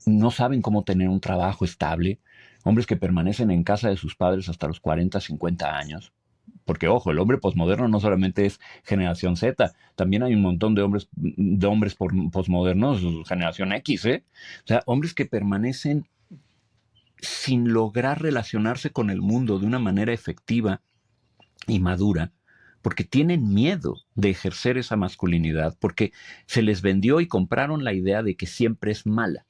no saben cómo tener un trabajo estable. Hombres que permanecen en casa de sus padres hasta los 40, 50 años. Porque, ojo, el hombre posmoderno no solamente es generación Z, también hay un montón de hombres posmodernos, generación X, ¿eh? O sea, hombres que permanecen sin lograr relacionarse con el mundo de una manera efectiva y madura, porque tienen miedo de ejercer esa masculinidad, porque se les vendió y compraron la idea de que siempre es mala.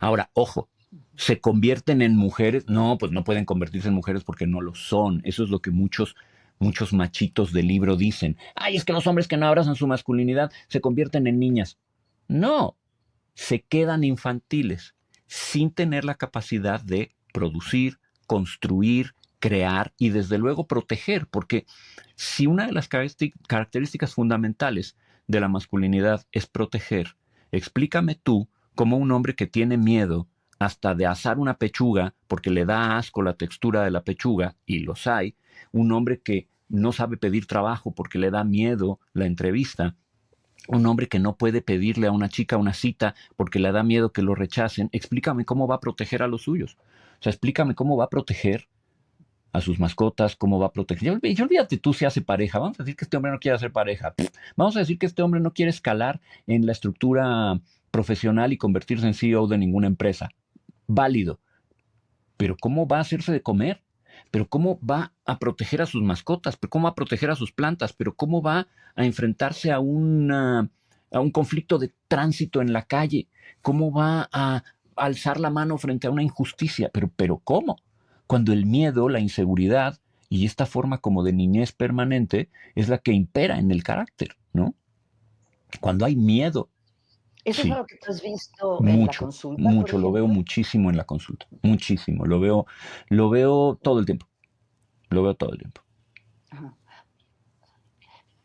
Ahora, ojo, se convierten en mujeres. No, pues no pueden convertirse en mujeres porque no lo son. Eso es lo que muchos machitos del libro dicen. Ay, es que los hombres que no abrazan su masculinidad se convierten en niñas. No, se quedan infantiles sin tener la capacidad de producir, construir, crear y desde luego proteger, porque si una de las características fundamentales de la masculinidad es proteger, explícame tú cómo un hombre que tiene miedo hasta de asar una pechuga porque le da asco la textura de la pechuga, y los hay, un hombre que no sabe pedir trabajo porque le da miedo la entrevista, un hombre que no puede pedirle a una chica una cita porque le da miedo que lo rechacen, explícame cómo va a proteger a los suyos. O sea, explícame cómo va a proteger a sus mascotas, cómo va a proteger. Y olvídate tú si hace pareja. Vamos a decir que este hombre no quiere hacer pareja. Vamos a decir que este hombre no quiere escalar en la estructura profesional y convertirse en CEO de ninguna empresa. Válido. Pero ¿cómo va a hacerse de comer? Pero ¿cómo va a proteger a sus mascotas? ¿Pero cómo va a proteger a sus plantas? ¿Pero cómo va a enfrentarse a un conflicto de tránsito en la calle? ¿Cómo va a alzar la mano frente a una injusticia? Pero ¿cómo? Cuando el miedo, la inseguridad y esta forma como de niñez permanente es la que impera en el carácter, ¿no? Cuando hay miedo, ¿Eso es sí, algo que tú has visto en la mucho, consulta, por mucho, lo veo ejemplo? muchísimo en la consulta, muchísimo, lo veo todo el tiempo, lo veo todo el tiempo. Ajá.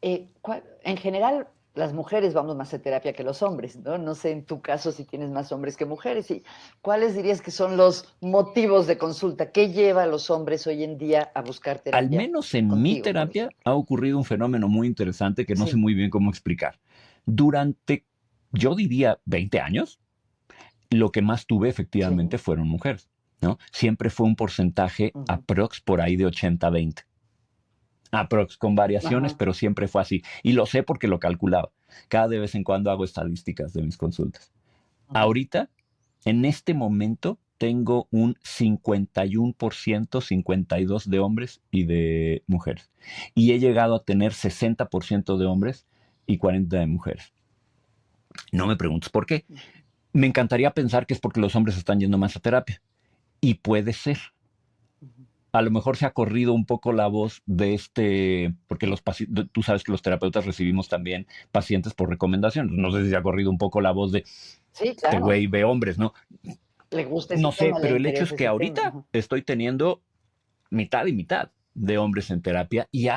En general, las mujeres vamos más a terapia que los hombres, ¿no? No sé en tu caso si tienes más hombres que mujeres. ¿Y cuáles dirías que son los motivos de consulta? ¿Qué lleva a los hombres hoy en día a buscar Al terapia menos en mi contigo, por terapia ejemplo? ha ocurrido un fenómeno muy interesante que no sé Sí. muy bien cómo explicar. Durante, yo diría, 20 años, lo que más tuve efectivamente Sí. fueron mujeres, ¿no? Siempre fue un porcentaje Ujú. aprox por ahí de 80-20. Aprox, con variaciones, Ajá. pero siempre fue así. Y lo sé porque lo calculaba. Cada de vez en cuando hago estadísticas de mis consultas. Ujú. Ahorita, en este momento, tengo un 51%, 52% de hombres y de mujeres. Y he llegado a tener 60% de hombres y 40% de mujeres. No me preguntes por qué. Me encantaría pensar que es porque los hombres están yendo más a terapia. Y puede ser. Ujú. A lo mejor se ha corrido un poco la voz de porque tú sabes que los terapeutas recibimos también pacientes por recomendación. No sé si se ha corrido un poco la voz de Sí, este claro. güey ve hombres, ¿no? Le gusta ese No sé, tema, le pero el hecho es interesa que ese tema. ahorita Ajá. estoy teniendo mitad y mitad de hombres en terapia y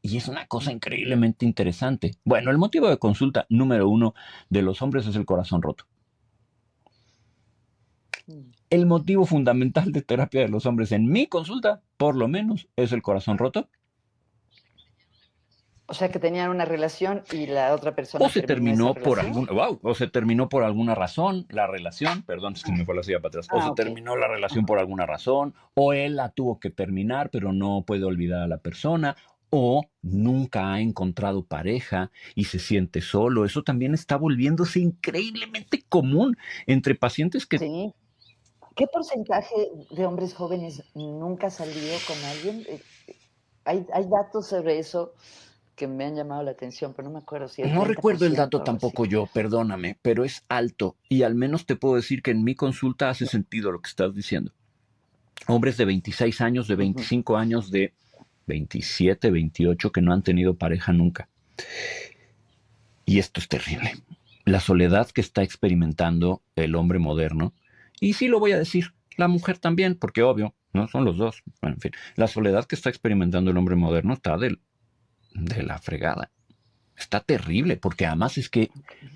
es una cosa increíblemente interesante. Bueno, el motivo de consulta número uno de los hombres es el corazón roto. Mm. El motivo fundamental de terapia de los hombres en mi consulta, por lo menos, es el corazón roto. O sea, que tenían una relación y la otra O persona se terminó esa terminó por relación. algún, wow, o se terminó por alguna razón la relación, perdón, es que Ah, me fue la silla para atrás, o se ok. terminó la relación Ajá. por alguna razón, o él la tuvo que terminar, pero no puede olvidar a la persona, o nunca ha encontrado pareja y se siente solo. Eso también está volviéndose increíblemente común entre pacientes que Sí. ¿Qué porcentaje de hombres jóvenes nunca ha salido con alguien? Hay datos sobre eso que me han llamado la atención, pero no me acuerdo si el no treinta por recuerdo el ciento dato o algo así. tampoco yo, perdóname, pero es alto y al menos te puedo decir que en mi consulta hace sentido lo que estás diciendo. Hombres de 26 años, de Ujú. 25 años, de 27, 28 que no han tenido pareja nunca. Y esto es terrible. La soledad que está experimentando el hombre moderno, y sí lo voy a decir, la mujer también, porque obvio, no son los dos. Bueno, en fin, la soledad que está experimentando el hombre moderno está de la fregada. Está terrible, porque además es que Okey.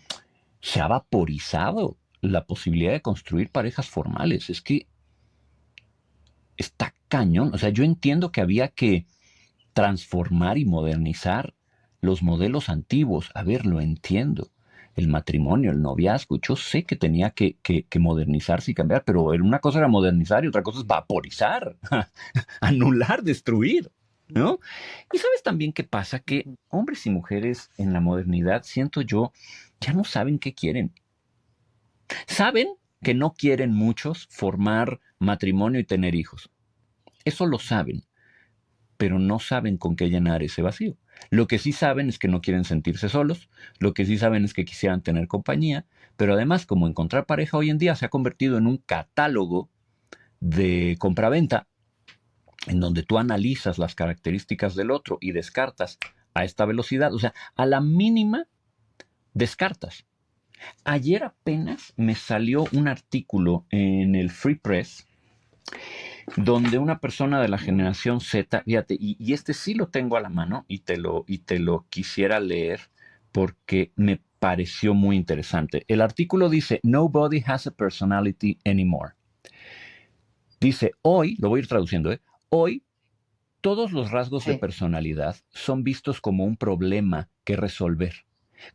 se ha vaporizado la posibilidad de construir parejas formales. Es que está cañón. O sea, yo entiendo que había que transformar y modernizar los modelos antiguos. A ver, lo entiendo. El matrimonio, el noviazgo, yo sé que tenía que modernizarse y cambiar, pero una cosa era modernizar y otra cosa es vaporizar, anular, destruir, ¿no? Y sabes también qué pasa, que Ujú. hombres y mujeres en la modernidad, siento yo, ya no saben qué quieren. Saben que no quieren muchos formar matrimonio y tener hijos. Eso lo saben, pero no saben con qué llenar ese vacío. Lo que sí saben es que no quieren sentirse solos, lo que sí saben es que quisieran tener compañía, pero además, como encontrar pareja hoy en día se ha convertido en un catálogo de compraventa, en donde tú analizas las características del otro y descartas a esta velocidad, o sea, a la mínima descartas. Ayer apenas me salió un artículo en el Free Press donde una persona de la Ujú. generación Z, fíjate, y este sí lo tengo a la mano y te lo quisiera leer porque me pareció muy interesante. El artículo dice, Nobody has a personality anymore. Dice, hoy, lo voy a ir traduciendo, hoy todos los rasgos de Sí. personalidad son vistos como un problema que resolver.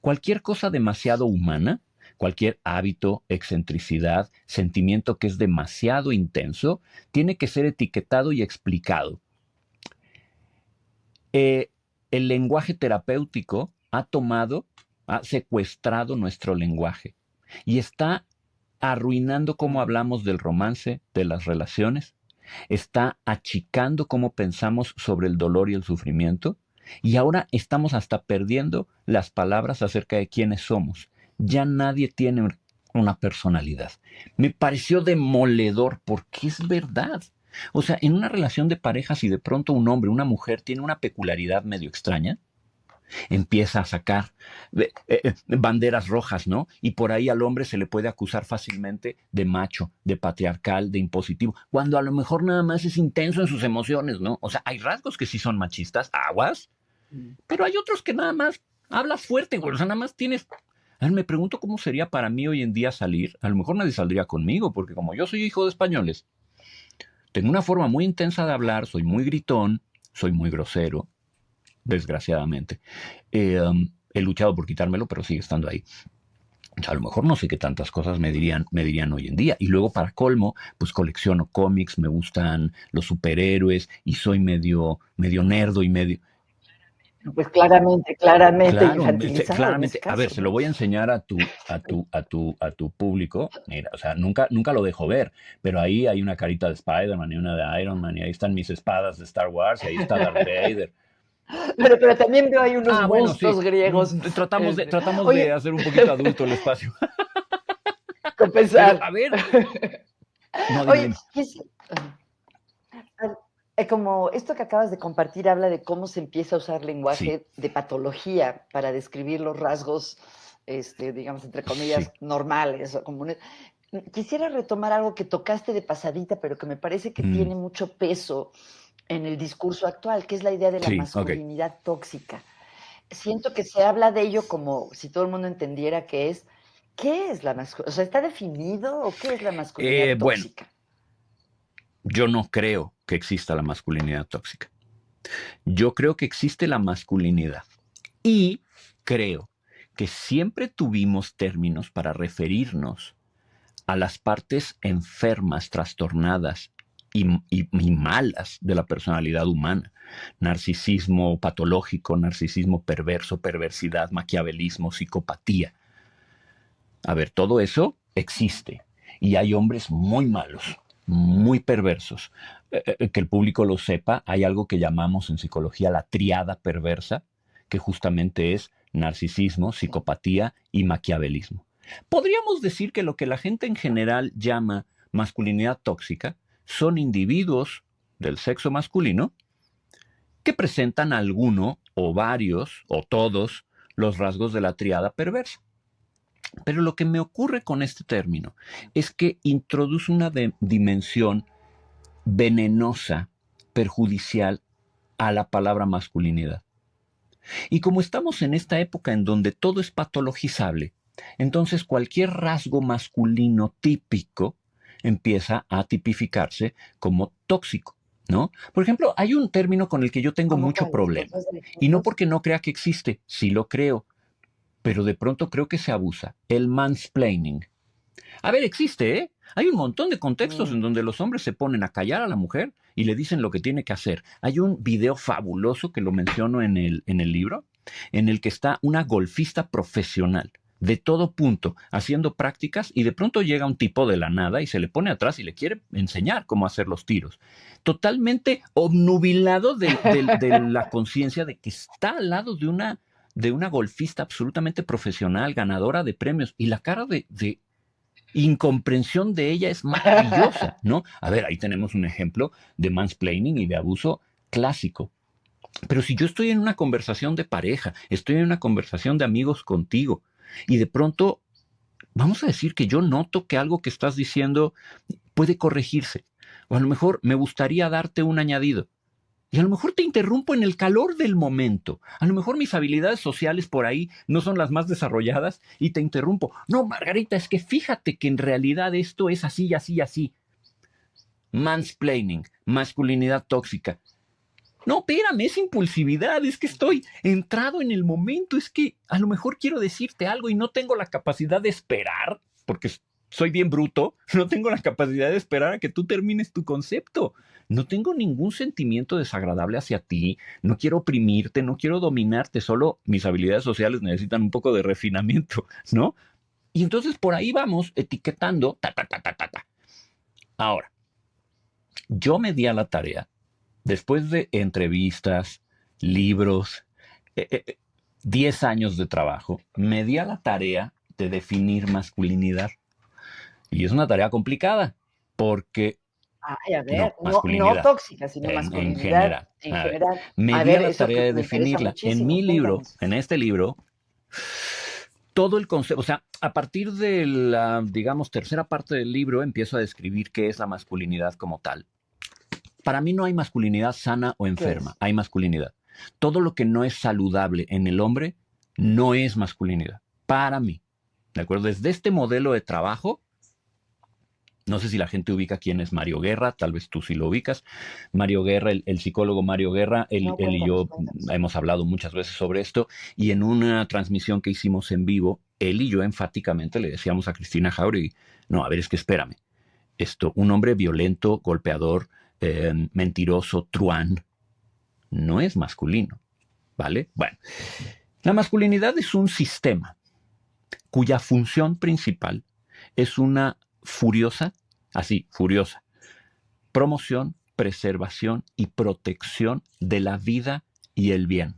Cualquier cosa demasiado humana, cualquier hábito, excentricidad, sentimiento que es demasiado intenso, tiene que ser etiquetado y explicado. Eh, el lenguaje terapéutico ha secuestrado nuestro lenguaje y está arruinando cómo Ujú. hablamos del romance, de las relaciones, está achicando cómo pensamos sobre el dolor y el sufrimiento, y ahora estamos hasta perdiendo las palabras acerca de quiénes somos. Ya nadie tiene una personalidad. Me pareció demoledor porque es verdad. O sea, en una relación de pareja, si de pronto un hombre, una mujer tiene una peculiaridad medio extraña, empieza a sacar banderas rojas, ¿no? Y por ahí al hombre se le puede acusar fácilmente de macho, de patriarcal, de impositivo, cuando a lo mejor nada más es intenso en sus emociones, ¿no? O sea, hay rasgos que sí son machistas, aguas, Mm. pero hay otros que nada más Hablas fuerte, güey. O sea, nada más tienes... A ver, me pregunto cómo sería para mí hoy en día salir. A lo mejor nadie saldría conmigo, porque como yo soy hijo de españoles, tengo una forma muy intensa de hablar, soy muy gritón, soy muy grosero, desgraciadamente. He luchado por quitármelo, pero sigue estando ahí. O sea, a lo mejor no sé qué tantas cosas me dirían hoy en día. Y luego, para colmo, pues colecciono cómics, me gustan los superhéroes y soy medio nerdo y medio... Pues claramente Claro, infantilizado en ese claramente. A ver, caso, se lo ¿no? voy a enseñar a tu público. Mira, o sea, nunca lo dejo ver, pero ahí hay una carita de Spider-Man y una de Iron Man, y ahí están mis espadas de Star Wars, y ahí está Darth Vader. Pero también veo ahí unos Bueno, sí. bustos griegos. Tratamos de Oye, hacer un poquito adulto el espacio. Pero, compensar. a ver, no, dime, Oye, dime. como esto que acabas de compartir habla de cómo se empieza a usar Sí, lenguaje de patología para describir los rasgos, digamos, entre comillas, sí. normales o comunes. Quisiera retomar algo que tocaste de pasadita, pero que me parece que Mm, tiene mucho peso en el discurso actual, que es la idea de la sí, ok. masculinidad tóxica. Siento que se habla de ello como si todo el mundo entendiera qué es la masculinidad, o sea, ¿está definido o qué es la masculinidad Bueno, tóxica? yo no creo que exista la masculinidad tóxica. Yo creo que existe la masculinidad. Y creo que siempre tuvimos términos para referirnos a las partes enfermas, trastornadas y malas de la personalidad humana. Narcisismo patológico, narcisismo perverso, perversidad, maquiavelismo, psicopatía. A ver, todo eso existe. Y hay hombres muy malos, muy perversos. Que el público lo sepa, hay algo que llamamos en psicología la triada perversa, que justamente es narcisismo, Sí. psicopatía y maquiavelismo. Podríamos decir que lo que la gente en general llama masculinidad tóxica son individuos del sexo masculino que presentan alguno o varios o todos los rasgos de la triada perversa. Pero lo que me ocurre con este término es que introduce una dimensión venenosa, perjudicial a la palabra masculinidad. Y como estamos en esta época en donde todo es patologizable, entonces cualquier rasgo masculino típico empieza a tipificarse como tóxico, ¿no? Por ejemplo, hay un término con el que yo tengo ¿Cómo mucho cuáles? problema. ¿Puedes dar Y no ejemplos? porque no crea que existe, sí lo creo, pero de pronto creo que se abusa. El mansplaining. A ver, existe, ¿eh? Hay un montón de contextos Mm, en donde los hombres se ponen a callar a la mujer y le dicen lo que tiene que hacer. Hay un video fabuloso que lo menciono en el libro, en el que está una golfista profesional de todo punto, haciendo prácticas y de pronto llega un tipo de la nada y se le pone atrás y le quiere enseñar cómo hacer los tiros. Totalmente obnubilado de la conciencia de que está al lado de una golfista absolutamente profesional, ganadora de premios, y la cara de incomprensión de ella es maravillosa, ¿no? A ver, ahí tenemos un ejemplo de mansplaining y de abuso clásico. Pero si yo estoy en una conversación de pareja, estoy en una conversación de amigos contigo, y de pronto vamos a decir que yo noto que algo que estás diciendo puede corregirse, o a lo mejor me gustaría darte un añadido. Y a lo mejor te interrumpo en el calor del momento. A lo mejor mis habilidades sociales por ahí no son las más desarrolladas y te interrumpo. No, Margarita, es que fíjate que en realidad esto es así, así, así. Mansplaining, masculinidad tóxica. No, espérame, es impulsividad, es que estoy entrado en el momento, es que a lo mejor quiero decirte algo y no tengo la capacidad de esperar, porque soy bien bruto, no tengo la capacidad de esperar a que tú termines tu concepto. No tengo ningún sentimiento desagradable hacia ti, no quiero oprimirte, no quiero dominarte, solo mis habilidades sociales necesitan un poco de refinamiento, ¿no? Y entonces por ahí vamos etiquetando, ta, ta, ta, ta, ta, ta. Ahora, yo me di a la tarea después de entrevistas, libros, eh, eh, eh, 10 años de trabajo, me di a la tarea de definir masculinidad. Y es una tarea complicada, porque ay, a ver, no, no masculinidad, tóxica, sino en masculinidad general. en A ver, general. me A di a ver, la eso tarea que de me interesa definirla. En muchísimo, mi libro, cuéntanos. en este libro, todo el concepto, o sea, a partir de la, digamos, tercera parte del libro, empiezo a describir qué es la masculinidad como tal. Para mí no hay masculinidad sana o ¿Qué enferma, es? hay masculinidad. Todo lo que no es saludable en el hombre no es masculinidad, para mí. ¿De acuerdo? Desde este modelo de trabajo, no sé si la gente ubica quién es Mario Guerra, tal vez tú sí lo ubicas. Mario Guerra, el psicólogo Mario Guerra, No, él y cuéntanos, yo cuéntanos. hemos hablado muchas veces sobre esto, y en una transmisión que hicimos en vivo, él y yo enfáticamente le decíamos a Cristina Jauregui, no, a ver, es que espérame, un hombre violento, golpeador, mentiroso, truán, no es masculino, ¿vale? Bueno, la masculinidad es un sistema cuya función principal es una furiosa, así, furiosa, promoción, preservación y protección de la vida y el bien.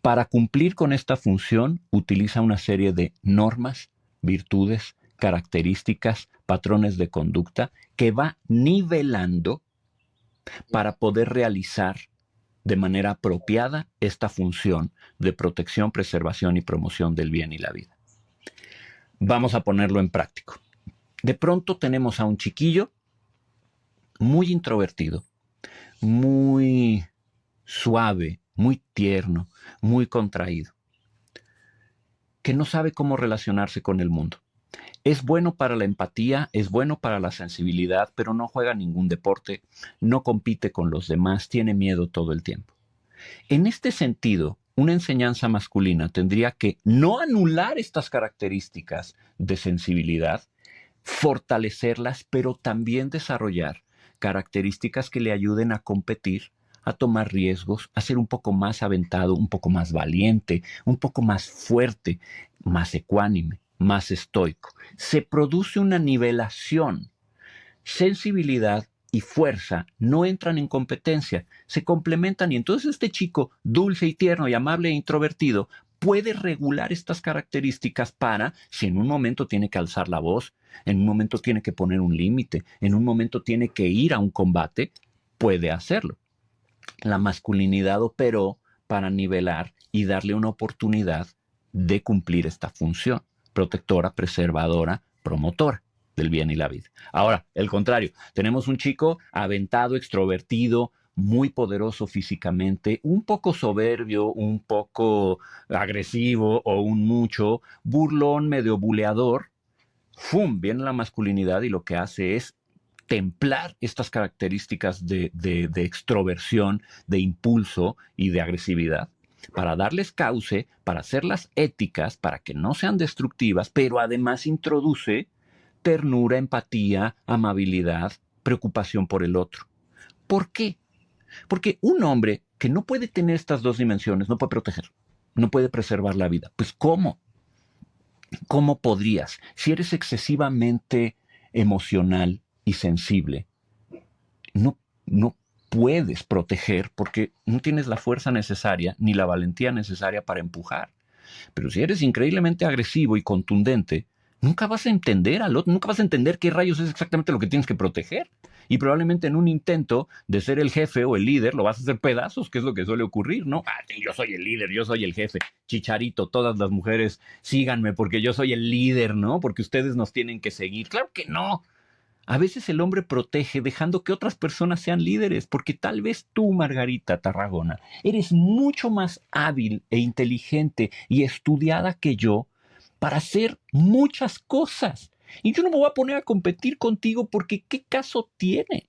Para cumplir con esta función utiliza una serie de normas, virtudes, características, patrones de conducta que va nivelando para poder realizar de manera apropiada esta función de protección, preservación y promoción del bien y la vida. Vamos a ponerlo en práctico. De pronto tenemos a un chiquillo muy introvertido, muy suave, muy tierno, muy contraído, que no sabe cómo relacionarse con el mundo. Es bueno para la empatía, es bueno para la sensibilidad, pero no juega ningún deporte, no compite con los demás, tiene miedo todo el tiempo. En este sentido, una enseñanza masculina tendría que no anular estas características de sensibilidad, fortalecerlas, pero también desarrollar características que le ayuden a competir, a tomar riesgos, a ser un poco más aventado, un poco más valiente, un poco más fuerte, más ecuánime, más estoico. Se produce una nivelación. Sensibilidad y fuerza no entran en competencia, se complementan y entonces este chico dulce y tierno y amable e introvertido puede regular estas características para, si en un momento tiene que alzar la voz, en un momento tiene que poner un límite, en un momento tiene que ir a un combate, puede hacerlo. La masculinidad operó para nivelar y darle una oportunidad de cumplir esta función, protectora, preservadora, promotora del bien y la vida. Ahora, el contrario, tenemos un chico aventado, extrovertido, muy poderoso físicamente, un poco soberbio, un poco agresivo o un mucho, burlón, medio buleador. ¡Fum! Viene la masculinidad y lo que hace es templar estas características de extroversión, de impulso y de agresividad, para darles cauce, para hacerlas éticas, para que no sean destructivas, pero además introduce ternura, empatía, amabilidad, preocupación por el otro. ¿Por qué? Porque un hombre que no puede tener estas dos dimensiones no puede proteger, no puede preservar la vida. Pues ¿cómo? ¿Cómo podrías? Si eres excesivamente emocional y sensible, no puedes proteger porque no tienes la fuerza necesaria ni la valentía necesaria para empujar. Pero si eres increíblemente agresivo y contundente, nunca vas a entender al otro, nunca vas a entender qué rayos es exactamente lo que tienes que proteger. Y probablemente en un intento de ser el jefe o el líder lo vas a hacer pedazos, que es lo que suele ocurrir, ¿no? Ah, sí, yo soy el líder, yo soy el jefe. Chicharito, todas las mujeres síganme porque yo soy el líder, ¿no? Porque ustedes nos tienen que seguir. Claro que no. A veces el hombre protege dejando que otras personas sean líderes, porque tal vez tú, Margarita Tarragona, eres mucho más hábil e inteligente y estudiada que yo para hacer muchas cosas. Y yo no me voy a poner a competir contigo porque ¿qué caso tiene?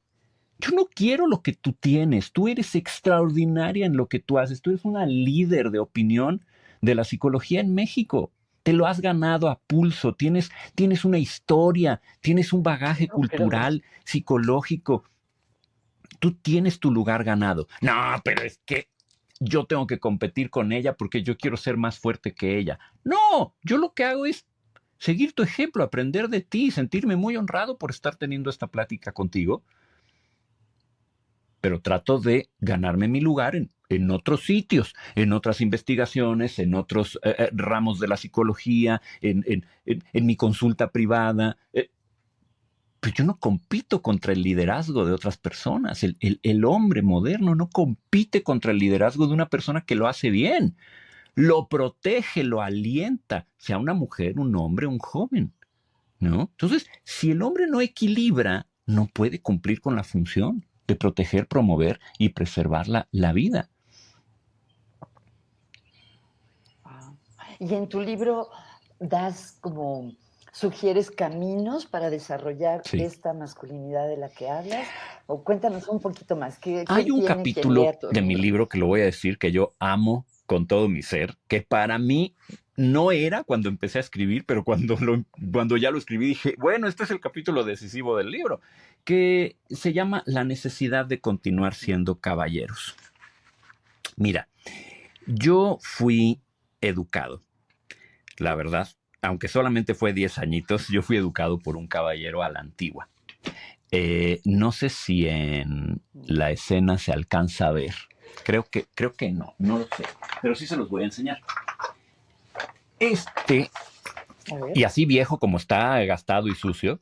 Yo no quiero lo que tú tienes. Tú eres extraordinaria en lo que tú haces. Tú eres una líder de opinión de la psicología en México. Te lo has ganado a pulso. Tienes una historia, tienes un bagaje No, pero cultural, psicológico. Tú tienes tu lugar ganado. No, pero es que yo tengo que competir con ella porque yo quiero ser más fuerte que ella. No, yo lo que hago es seguir tu ejemplo, aprender de ti, sentirme muy honrado por estar teniendo esta plática contigo, pero trato de ganarme mi lugar en otros sitios, en otras investigaciones, en otros ramos de la psicología, en mi consulta privada. Pues yo no compito contra el liderazgo de otras personas. El hombre moderno no compite contra el liderazgo de una persona que lo hace bien. Lo protege, lo alienta, sea una mujer, un hombre, un joven, ¿no? Entonces, si el hombre no equilibra, no puede cumplir con la función de proteger, promover y preservar la vida. Y en tu libro das como, sugieres caminos para desarrollar Sí. esta masculinidad de la que hablas, o cuéntanos un poquito más, ¿qué Hay un tiene quien capítulo lea tu de mi libro? libro que lo voy a decir que yo amo con todo mi ser, que para mí no era cuando empecé a escribir, pero cuando ya lo escribí dije, bueno, este es el capítulo decisivo del libro, que se llama La necesidad de continuar siendo caballeros. Mira, yo fui educado, la verdad, aunque solamente fue 10 añitos, yo fui educado por un caballero a la antigua. No sé si en la escena se alcanza a ver. Creo que no lo sé. Pero sí se los voy a enseñar. Este, A ver. y así viejo como está, gastado y sucio,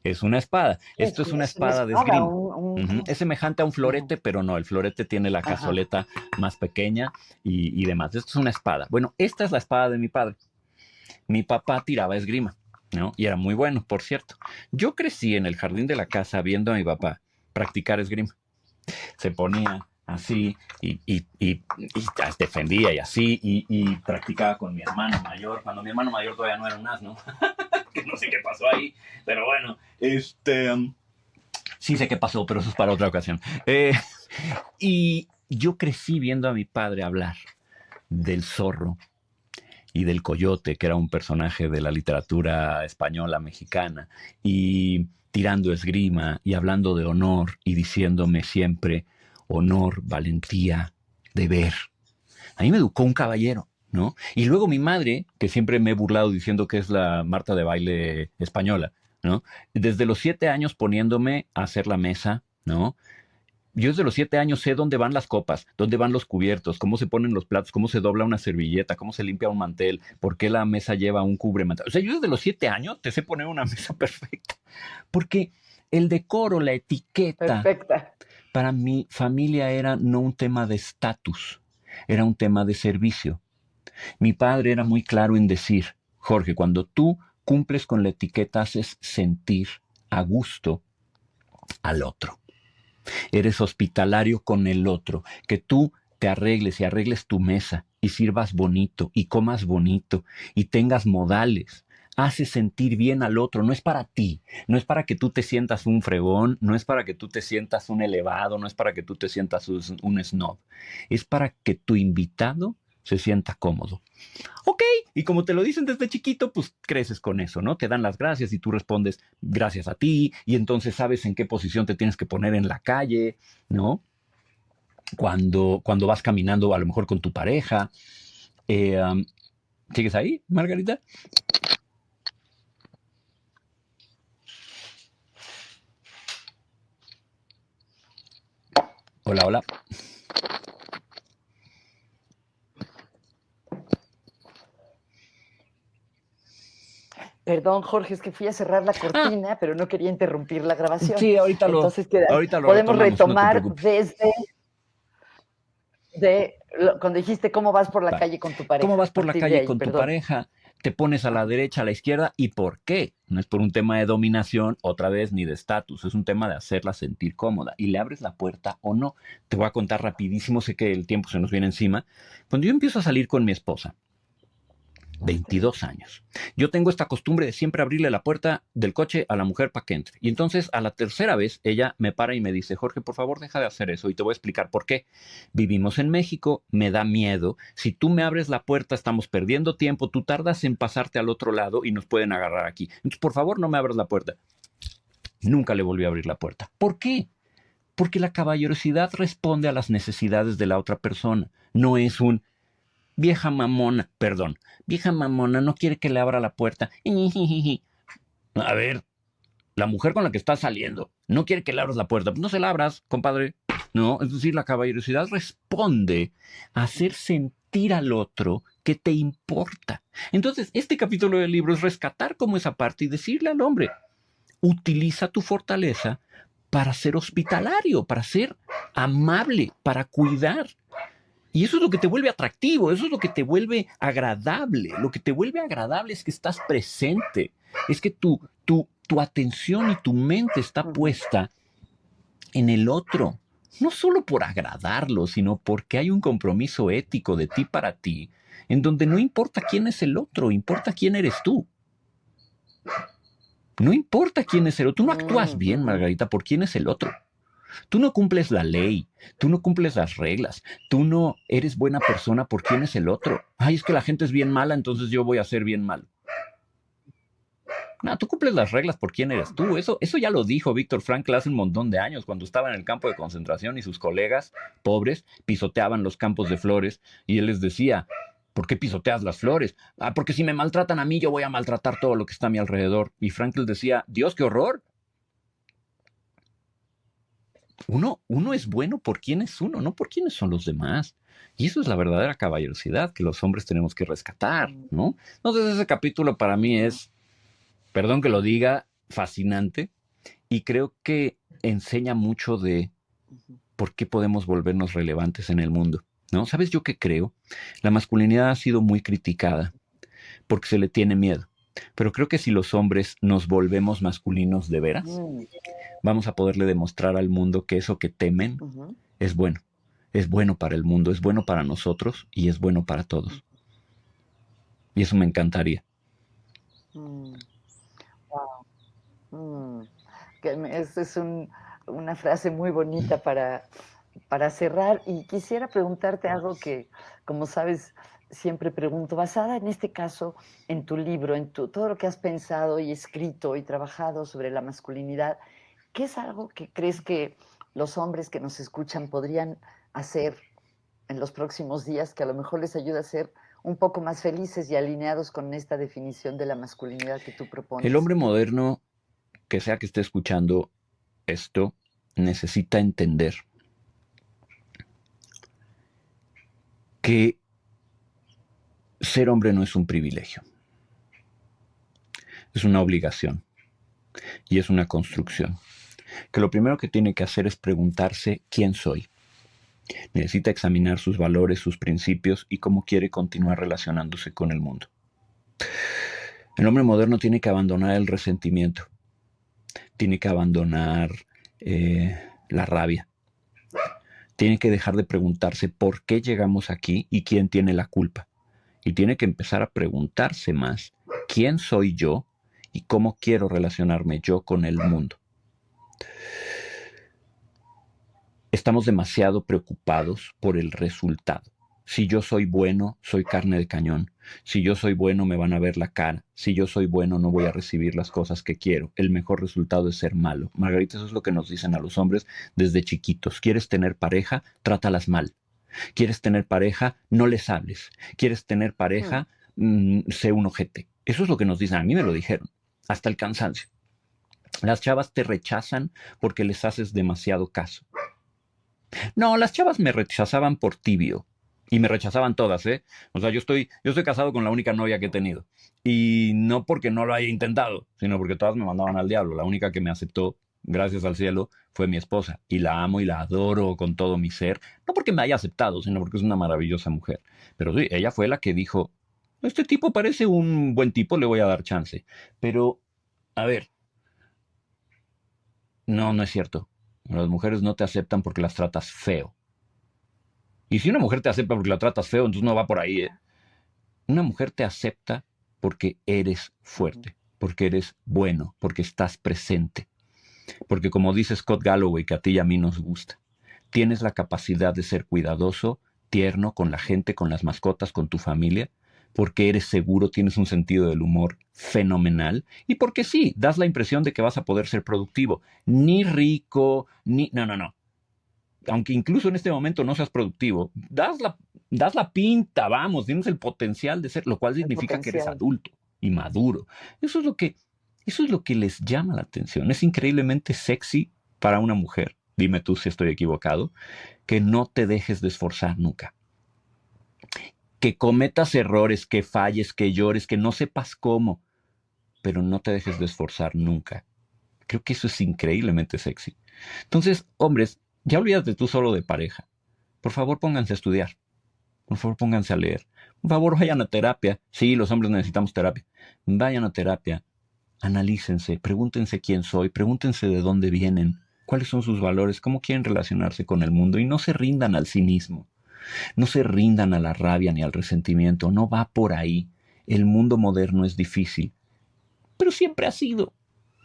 es una espada. Esto es una Es una espada de espada, esgrima. Es semejante a un ujú, florete, pero no, el florete tiene la ajá. cazoleta más pequeña y demás. Esto es una espada. Bueno, esta es la espada de mi padre. Mi papá tiraba esgrima, ¿no? Y era muy bueno, por cierto. Yo crecí en el jardín de la casa viendo a mi papá practicar esgrima. Se ponía así y defendía y así y practicaba con mi hermano mayor, cuando mi hermano mayor todavía no era un asno, que no sé qué pasó ahí, pero bueno, sí sé qué pasó, pero eso es para otra ocasión. Y yo crecí viendo a mi padre hablar del zorro y del coyote, que era un personaje de la literatura española mexicana, y tirando esgrima y hablando de honor y diciéndome siempre honor, valentía, deber. A mí me educó un caballero, ¿no? Y luego mi madre, que siempre me he burlado diciendo que es la Marta de baile española, ¿no? Desde los 7 años poniéndome a hacer la mesa, ¿no? Yo desde los 7 años sé dónde van las copas, dónde van los cubiertos, cómo se ponen los platos, cómo se dobla una servilleta, cómo se limpia un mantel, por qué la mesa lleva un cubremantel. O sea, yo desde los 7 años te sé poner una mesa perfecta. Porque el decoro, la etiqueta, Perfecta. para mi familia era no un tema de estatus, era un tema de servicio. Mi padre era muy claro en decir, Jorge, cuando tú cumples con la etiqueta, haces sentir a gusto al otro. Eres hospitalario con el otro, que tú te arregles y arregles tu mesa y sirvas bonito y comas bonito y tengas modales. Hace sentir bien al otro, no es para ti, no es para que tú te sientas un fregón, no es para que tú te sientas un elevado, no es para que tú te sientas un snob, es para que tu invitado se sienta cómodo. Ok, y como te lo dicen desde chiquito, pues creces con eso, ¿no? Te dan las gracias y tú respondes gracias a ti, y entonces sabes en qué posición te tienes que poner en la calle, ¿no? Cuando vas caminando a lo mejor con tu pareja. Eh, um, ¿Sigues ahí, Margarita? Hola, hola. Perdón, Jorge, es que fui a cerrar la Ah, cortina, pero no quería interrumpir la grabación. sí, Entonces, ahorita lo podemos retomamos, no te retomar preocupes. desde cuando dijiste cómo vas por la Va. calle con tu ¿Cómo pareja. vas A por la partir de calle ahí, con tu perdón. pareja? Te pones a la Ajá. derecha, a la izquierda, ¿y por qué? No es por un tema de dominación, otra vez, ni de estatus, es un tema de hacerla sentir cómoda. ¿Y le abres la puerta o no? Te voy a contar rapidísimo, sé que el tiempo se nos viene encima. Cuando yo empiezo a salir con mi esposa, 22 años. Yo tengo esta costumbre de siempre abrirle la puerta del coche a la mujer para que entre. Y entonces a la tercera vez ella me para y me dice, Jorge, por favor deja de hacer eso y te voy a explicar por qué. Vivimos en México, me da miedo. Si tú me abres la puerta estamos perdiendo tiempo, tú tardas en pasarte al otro lado y nos pueden agarrar aquí. Entonces por favor no me abras la puerta. Nunca le volví a abrir la puerta. ¿Por qué? Porque la caballerosidad responde a las necesidades de la otra persona. No es un vieja mamona, perdón, vieja mamona no quiere que le abra la puerta. A ver, la mujer con la que estás saliendo no quiere que le abras la puerta. Pues no se la abras, compadre. No, es decir, la caballerosidad responde a hacer sentir al otro que te importa. Entonces, este capítulo del libro es rescatar como esa parte y decirle al hombre, utiliza tu fortaleza para ser hospitalario, para ser amable, para cuidar. Y eso es lo que te vuelve atractivo, eso es lo que te vuelve agradable. Lo que te vuelve agradable es que estás presente, es que tu atención y tu mente está Ujú. puesta en el otro, no solo por agradarlo, sino porque hay un compromiso ético de ti para ti, en donde no importa quién es el otro, importa quién eres tú. No importa quién es el otro. Tú no actúas bien, Margarita, por quién es el otro. Tú no cumples la ley, tú no cumples las reglas, tú no eres buena persona por quién es el otro. Ay, es que la gente es bien mala, entonces yo voy a ser bien malo. No, tú cumples las reglas por quién eres tú. Eso ya lo dijo Víctor Frankl hace un montón de años, cuando estaba en el campo de concentración y sus colegas, pobres, pisoteaban los campos de flores y él les decía, ¿por qué pisoteas las flores? Ah, porque si me maltratan a mí, yo voy a maltratar todo lo que está a mi alrededor. Y Frankl decía, Dios, qué horror. Uno es bueno por quién es uno, no por quiénes son los demás. Y eso es la verdadera caballerosidad que los hombres tenemos que rescatar, ¿no? Entonces ese capítulo para mí es, perdón que lo diga, fascinante y creo que enseña mucho de por qué podemos volvernos relevantes en el mundo, ¿no? ¿Sabes yo qué creo? La masculinidad ha sido muy criticada porque se le tiene miedo. Pero creo que si los hombres nos volvemos masculinos de veras, vamos a poderle demostrar al mundo que eso que temen es bueno. Es bueno para el mundo, es bueno para nosotros y es bueno para todos. Y eso me encantaría. Esta es una frase muy bonita para cerrar y quisiera preguntarte algo que, como sabes, siempre pregunto, basada en este caso, en tu libro, todo lo que has pensado y escrito y trabajado sobre la masculinidad, ¿qué es algo que crees que los hombres que nos escuchan podrían hacer en los próximos días que a lo mejor les ayude a ser un poco más felices y alineados con esta definición de la masculinidad que tú propones? El hombre moderno, que sea que esté escuchando esto, necesita entender que ser hombre no es un privilegio, es una obligación y es una construcción. Que lo primero que tiene que hacer es preguntarse quién soy. Necesita examinar sus valores, sus principios y cómo quiere continuar relacionándose con el mundo. El hombre moderno tiene que abandonar el resentimiento, tiene que abandonar la rabia, tiene que dejar de preguntarse por qué llegamos aquí y quién tiene la culpa. Y tiene que empezar a preguntarse más quién soy yo y cómo quiero relacionarme yo con el mundo. Estamos demasiado preocupados por el resultado. Si yo soy bueno, soy carne de cañón. Si yo soy bueno, me van a ver la cara. Si yo soy bueno, no voy a recibir las cosas que quiero. El mejor resultado es ser malo. Margarita, eso es lo que nos dicen a los hombres desde chiquitos. ¿Quieres tener pareja? Trátalas mal. ¿Quieres tener pareja? No les hables. ¿Quieres tener pareja? Sé un ojete. Eso es lo que nos dicen. A mí me lo dijeron. Hasta el cansancio. Las chavas te rechazan porque les haces demasiado caso. No, las chavas me rechazaban por tibio. Y me rechazaban todas, ¿eh? O sea, yo estoy casado con la única novia que he tenido. Y no porque no lo haya intentado, sino porque todas me mandaban al diablo. La única que me aceptó, gracias al cielo, fue mi esposa. Y la amo y la adoro con todo mi ser. No porque me haya aceptado, sino porque es una maravillosa mujer. Pero sí, ella fue la que dijo, este tipo parece un buen tipo, le voy a dar chance. Pero, a ver, no es cierto. Las mujeres no te aceptan porque las tratas feo. Y si una mujer te acepta porque la tratas feo, entonces no va por ahí, ¿eh? Una mujer te acepta porque eres fuerte, porque eres bueno, porque estás presente. Porque como dice Scott Galloway, que a ti y a mí nos gusta, tienes la capacidad de ser cuidadoso, tierno con la gente, con las mascotas, con tu familia, porque eres seguro, tienes un sentido del humor fenomenal y porque sí, das la impresión de que vas a poder ser productivo. Ni rico, ni... No. Aunque incluso en este momento no seas productivo, das la pinta, vamos, tienes el potencial de ser, lo cual significa que eres adulto y maduro. Eso es lo que les llama la atención. Es increíblemente sexy para una mujer, dime tú si estoy equivocado, que no te dejes de esforzar nunca. Que cometas errores, que falles, que llores, que no sepas cómo, pero no te dejes de esforzar nunca. Creo que eso es increíblemente sexy. Entonces, hombres, ya olvídate tú solo de pareja. Por favor, pónganse a estudiar. Por favor, pónganse a leer. Por favor, vayan a terapia. Sí, los hombres necesitamos terapia. Vayan a terapia. Analícense. Pregúntense quién soy. Pregúntense de dónde vienen. cuáles son sus valores, cómo quieren relacionarse con el mundo y no se rindan al cinismo, no se rindan a la rabia ni al resentimiento, no va por ahí. El mundo moderno es difícil, pero siempre ha sido.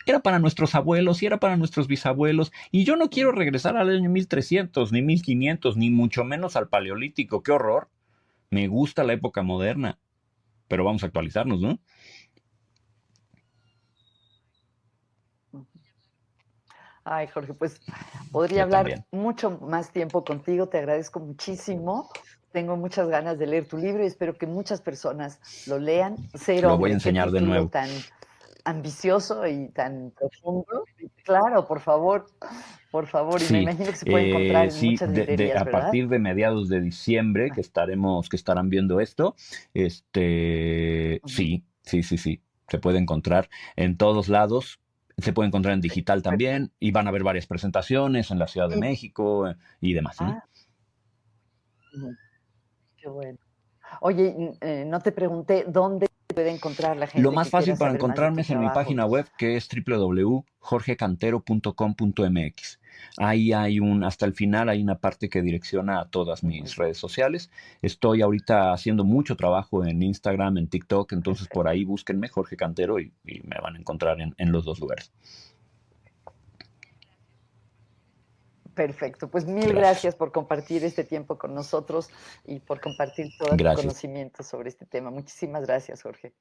Era para nuestros abuelos y era para nuestros bisabuelos. Y yo no quiero regresar al año 1300, ni 1500, ni mucho menos al paleolítico. ¡Qué horror! Me gusta la época moderna, pero vamos a actualizarnos, ¿no? Ay, Jorge, pues podría Yo hablar también. mucho más tiempo contigo, te agradezco muchísimo. Tengo muchas ganas de leer tu libro y espero que muchas personas lo lean. Ser Lo voy a hombre, qué enseñar de título nuevo. tan ambicioso y tan profundo. Claro, por favor, y me Sí, imagino que se puede encontrar en sí, muchas librerías, a ¿verdad? partir de mediados de diciembre Ah, que estarán viendo esto, ujú, sí, sí, sí, sí, se puede encontrar en todos lados, se puede encontrar en digital perfecto. también, y van a haber varias presentaciones en la Ciudad de Y, México y demás, ¿no? ah, ujú, qué bueno. Oye, no te pregunté dónde puede encontrar la Lo gente más que fácil quiera para saber más de encontrarme tu es en mi trabajo. página web, que es www.jorgecantero.com.mx. Ahí hay hasta el final hay una parte que direcciona a todas Muy mis bien, redes sociales. Estoy ahorita haciendo mucho trabajo en Instagram, en TikTok, entonces por perfecto. ahí búsquenme Jorge Cantero y me van a encontrar en los dos lugares. Perfecto, pues mil Gracias. gracias por compartir este tiempo con nosotros y por compartir todo tu Gracias. conocimiento sobre este tema. Muchísimas gracias, Jorge.